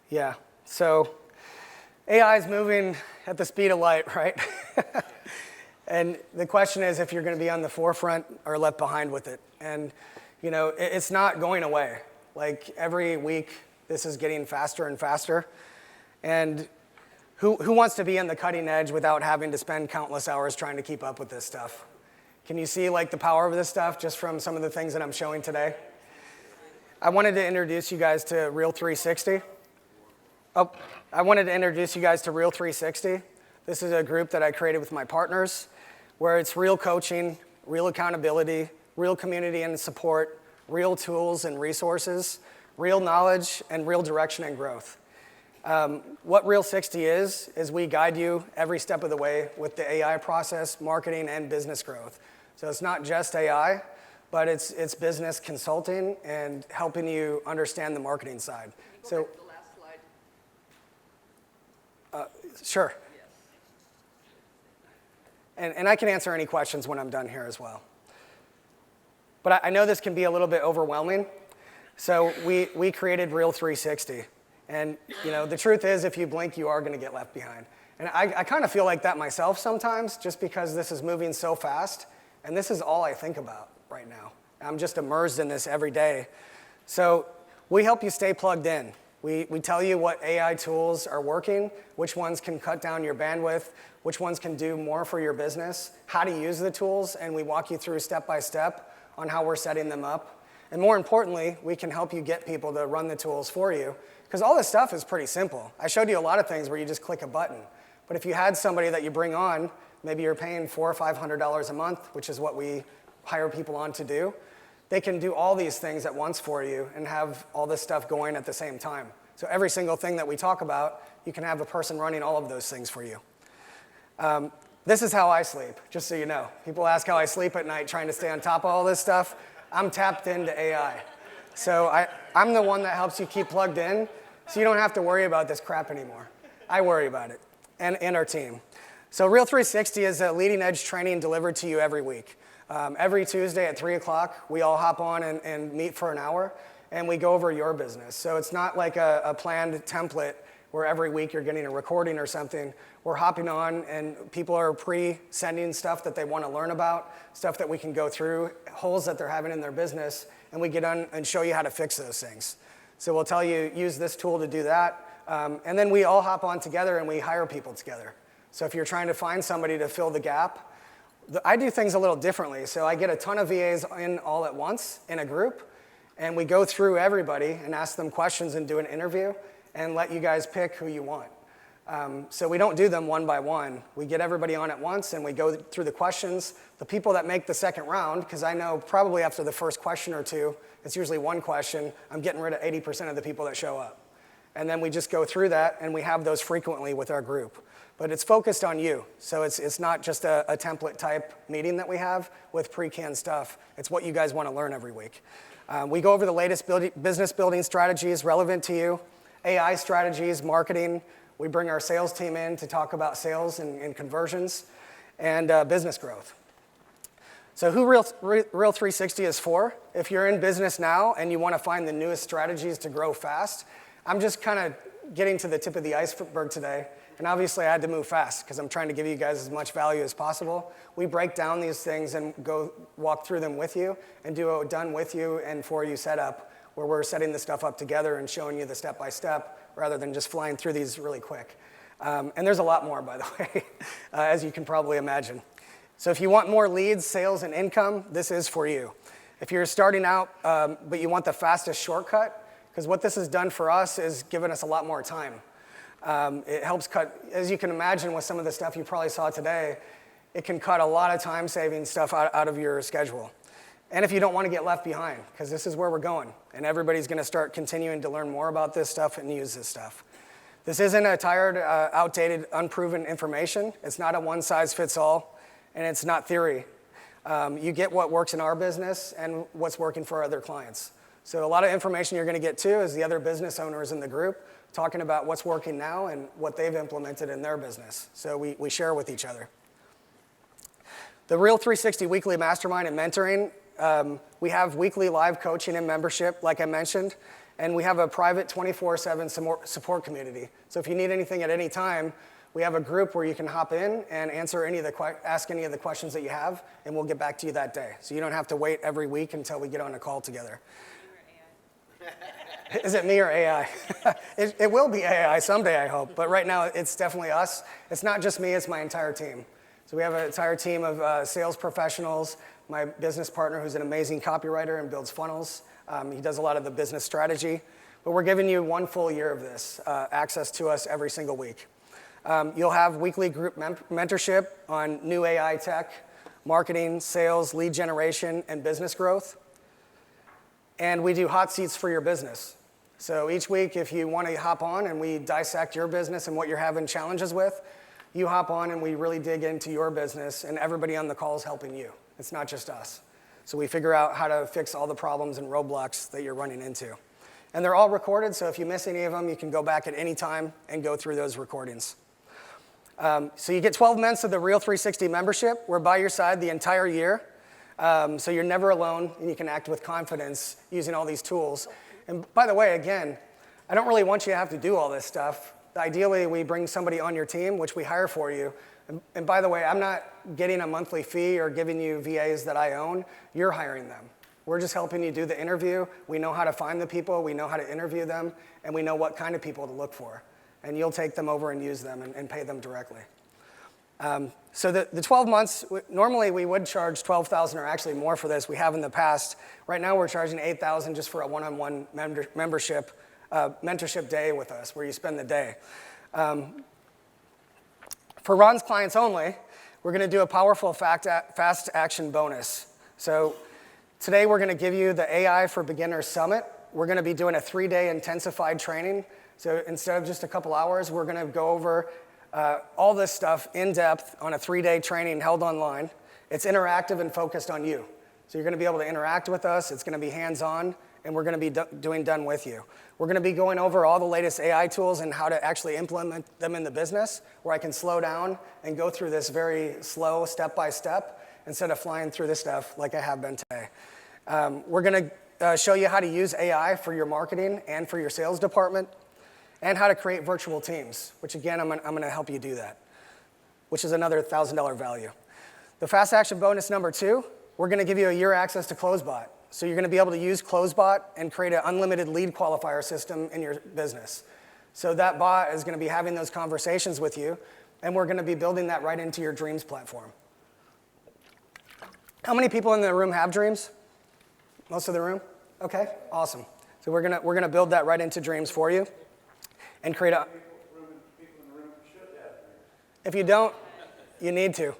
Yeah, so AI is moving at the speed of light, right? And the question is if you're going to be on the forefront or left behind with it. And, it's not going away. Like every week, this is getting faster and faster. And who wants to be on the cutting edge without having to spend countless hours trying to keep up with this stuff? Can you see like the power of this stuff just from some of the things that I'm showing today? I wanted to introduce you guys to Real 360. I wanted to introduce you guys to Real 360. This is a group that I created with my partners where it's real coaching, real accountability, real community and support, real tools and resources, real knowledge, and real direction and growth. What Real 60 is we guide you every step of the way with the AI process, marketing, and business growth. So it's not just AI, but it's business consulting and helping you understand the marketing side. Can you go back to the last slide? Sure. And I can answer any questions when I'm done here as well. But I know this can be a little bit overwhelming. So we created Real 360. And the truth is, if you blink, you are going to get left behind. And I kind of feel like that myself sometimes, just because this is moving so fast. And this is all I think about right now. I'm just immersed in this every day. So we help you stay plugged in. We tell you what AI tools are working, which ones can cut down your bandwidth, which ones can do more for your business, how to use the tools, and we walk you through step by step on how we're setting them up. And more importantly, we can help you get people to run the tools for you, because all this stuff is pretty simple. I showed you a lot of things where you just click a button. But if you had somebody that you bring on, maybe you're paying $400 or $500 a month, which is what we hire people on to do, they can do all these things at once for you and have all this stuff going at the same time. So every single thing that we talk about, you can have a person running all of those things for you. This is how I sleep, just so you know. People ask how I sleep at night trying to stay on top of all this stuff. I'm tapped into AI. So I'm the one that helps you keep plugged in, so you don't have to worry about this crap anymore. I worry about it, and our team. So Real 360 is a leading edge training delivered to you every week. Every Tuesday at 3 o'clock, we all hop on and meet for an hour, and we go over your business. So it's not like a planned template where every week you're getting a recording or something. We're hopping on, and people are pre-sending stuff that they want to learn about, stuff that we can go through, holes that they're having in their business, and we get on and show you how to fix those things. So we'll tell you, use this tool to do that. And then we all hop on together and we hire people together. So if you're trying to find somebody to fill the gap, I do things a little differently. So I get a ton of VAs in all at once in a group, and we go through everybody and ask them questions and do an interview and let you guys pick who you want. So we don't do them one by one. We get everybody on at once and we go through the questions. The people that make the second round, because I know probably after the first question or two, it's usually one question, I'm getting rid of 80% of the people that show up. And then we just go through that, and we have those frequently with our group. But it's focused on you. So it's not just a template type meeting that we have with pre-canned stuff. It's what you guys want to learn every week. We go over the latest business building strategies relevant to you, AI strategies, marketing. We bring our sales team in to talk about sales and conversions and business growth. So who Real 360 is for? If you're in business now and you want to find the newest strategies to grow fast, I'm just kind of getting to the tip of the iceberg today. And obviously I had to move fast because I'm trying to give you guys as much value as possible. We break down these things and go walk through them with you and do a done with you and for you setup where we're setting the stuff up together and showing you the step-by-step rather than just flying through these really quick. And there's a lot more, by the way, as you can probably imagine. So if you want more leads, sales, and income, this is for you. If you're starting out, but you want the fastest shortcut, because what this has done for us is given us a lot more time. It helps cut, as you can imagine with some of the stuff you probably saw today, it can cut a lot of time-saving stuff out of your schedule. And if you don't want to get left behind, because this is where we're going, and everybody's going to start continuing to learn more about this stuff and use this stuff. This isn't a tired, outdated, unproven information. It's not a one-size-fits-all, and it's not theory. You get what works in our business and what's working for other clients. So a lot of information you're going to get too is the other business owners in the group talking about what's working now and what they've implemented in their business. So we share with each other. The Real 360 Weekly Mastermind and Mentoring, we have weekly live coaching and membership, like I mentioned, and we have a private 24/7 support community. So if you need anything at any time, we have a group where you can hop in and answer ask any of the questions that you have, and we'll get back to you that day. So you don't have to wait every week until we get on a call together. Is it me or AI? It will be AI someday, I hope. But right now, it's definitely us. It's not just me, it's my entire team. So we have an entire team of sales professionals, my business partner who's an amazing copywriter and builds funnels. He does a lot of the business strategy. But we're giving you 1 full year of this, access to us every single week. You'll have weekly group mentorship on new AI tech, marketing, sales, lead generation, and business growth. And we do hot seats for your business. So each week, if you want to hop on and we dissect your business and what you're having challenges with, you hop on and we really dig into your business, and everybody on the call is helping you. It's not just us. So we figure out how to fix all the problems and roadblocks that you're running into. And they're all recorded, so if you miss any of them, you can go back at any time and go through those recordings. So you get 12 months of the Real 360 membership. We're by your side the entire year. So you're never alone, and you can act with confidence using all these tools. And by the way, again, I don't really want you to have to do all this stuff. Ideally, we bring somebody on your team, which we hire for you. And by the way, I'm not getting a monthly fee or giving you VAs that I own. You're hiring them. We're just helping you do the interview. We know how to find the people. We know how to interview them. And we know what kind of people to look for. And you'll take them over and use them and pay them directly. So the 12 months, normally we would charge $12,000 or actually more for this. We have in the past. Right now we're charging $8,000 just for a one-on-one membership, mentorship day with us where you spend the day. For Ron's clients only, we're going to do a powerful fast action bonus. So today we're going to give you the AI for Beginners Summit. We're going to be doing a 3-day intensified training. So instead of just a couple hours, we're going to go over all this stuff in depth on a 3-day training held online. It's interactive and focused on you. So you're going to be able to interact with us. It's going to be hands-on, and we're going to be doing done with you. We're going to be going over all the latest AI tools and how to actually implement them in the business, where I can slow down and go through this very slow, step-by-step, instead of flying through this stuff like I have been today. We're going to show you how to use AI for your marketing and for your sales department, and how to create virtual teams, which again, I'm going to help you do that, which is another $1,000 value. The fast action bonus number 2, we're going to give you a year access to CloseBot. So you're going to be able to use CloseBot and create an unlimited lead qualifier system in your business. So that bot is going to be having those conversations with you, and we're going to be building that right into your Dreams platform. How many people in the room have Dreams? Most of the room? Okay, awesome. So we're going to build that right into Dreams for you and create a... If you don't, you need to.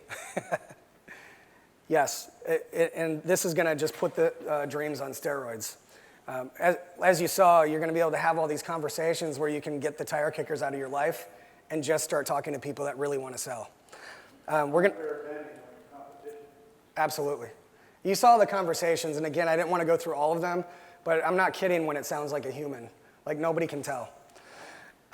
Yes, and this is going to just put the Dreams on steroids. As you saw, you're going to be able to have all these conversations where you can get the tire kickers out of your life and just start talking to people that really want to sell. We're going Absolutely. You saw the conversations, and again, I didn't want to go through all of them, but I'm not kidding when it sounds like a human. Like nobody can tell.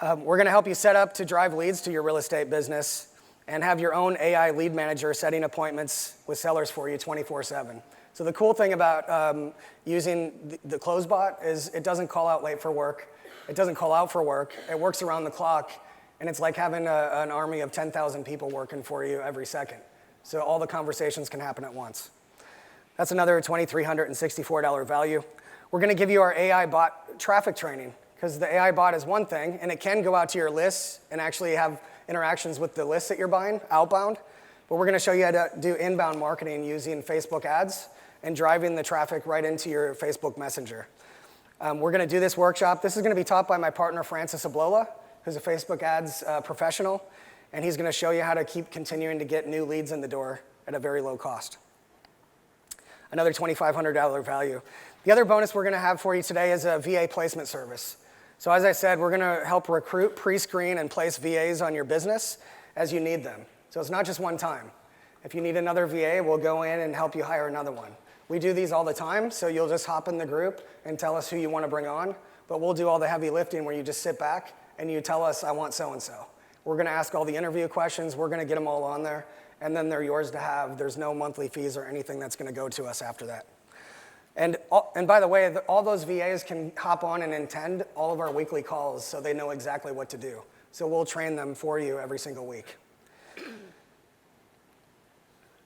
We're going to help you set up to drive leads to your real estate business and have your own AI lead manager setting appointments with sellers for you 24/7. So the cool thing about using the CloseBot is it doesn't call out late for work. It doesn't call out for work. It works around the clock, and it's like having an army of 10,000 people working for you every second. So all the conversations can happen at once. That's another $2,364 value. We're going to give you our AI bot traffic training, because the AI bot is one thing, and it can go out to your lists and actually have interactions with the lists that you're buying, outbound. But we're going to show you how to do inbound marketing using Facebook ads and driving the traffic right into your Facebook Messenger. We're going to do this workshop. This is going to be taught by my partner, Francis Ablola, who's a Facebook ads professional. And he's going to show you how to keep continuing to get new leads in the door at a very low cost. Another $2,500 value. The other bonus we're going to have for you today is a VA placement service. So as I said, we're going to help recruit, pre-screen, and place VAs on your business as you need them. So it's not just one time. If you need another VA, we'll go in and help you hire another one. We do these all the time, so you'll just hop in the group and tell us who you want to bring on. But we'll do all the heavy lifting where you just sit back and you tell us, I want so-and-so. We're going to ask all the interview questions. We're going to get them all on there, and then they're yours to have. There's no monthly fees or anything that's going to go to us after that. And by the way, all those VAs can hop on and attend all of our weekly calls so they know exactly what to do. So we'll train them for you every single week.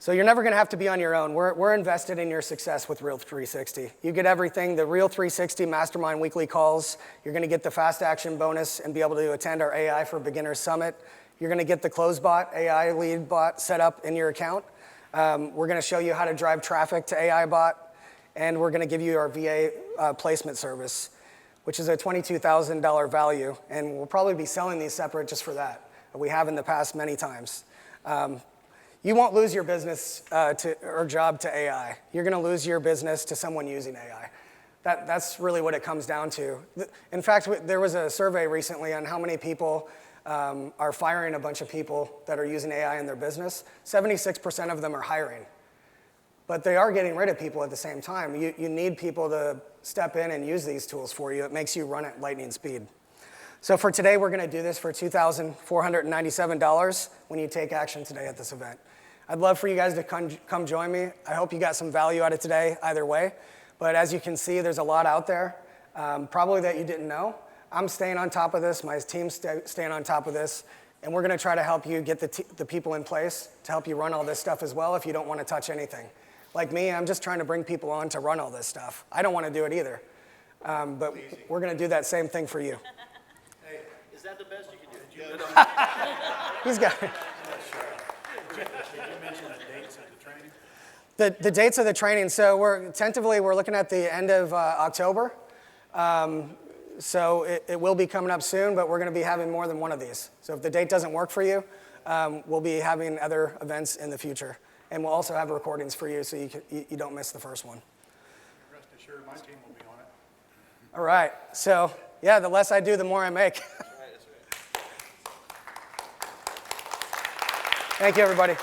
So you're never going to have to be on your own. We're invested in your success with Real 360. You get everything, the Real 360 Mastermind weekly calls. You're going to get the fast action bonus and be able to attend our AI for Beginners Summit. You're going to get the CloseBot AI lead bot set up in your account. We're going to show you how to drive traffic to AI bot. And we're going to give you our VA placement service, which is a $22,000 value. And we'll probably be selling these separate just for that. We have in the past many times. You won't lose your business or job to AI. You're going to lose your business to someone using AI. That's really what it comes down to. In fact, there was a survey recently on how many people are firing a bunch of people that are using AI in their business. 76% of them are hiring. But they are getting rid of people at the same time. You need people to step in and use these tools for you. It makes you run at lightning speed. So for today, we're going to do this for $2,497 when you take action today at this event. I'd love for you guys to come join me. I hope you got some value out of today either way. But as you can see, there's a lot out there, probably that you didn't know. I'm staying on top of this. My team's staying on top of this. And we're going to try to help you get the people in place to help you run all this stuff as well if you don't want to touch anything. Like me, I'm just trying to bring people on to run all this stuff. I don't want to do it either. But we're going to do that same thing for you. Hey, is that the best you can do? He's got it. Did you mention the dates of the training? The dates of the training. So we're looking at the end of October. So it will be coming up soon, but we're going to be having more than one of these. So if the date doesn't work for you, we'll be having other events in the future. And we'll also have recordings for you so you don't miss the first one. Rest assured, my team will be on it. All right. So, yeah, the less I do, the more I make. That's right. Thank you, everybody.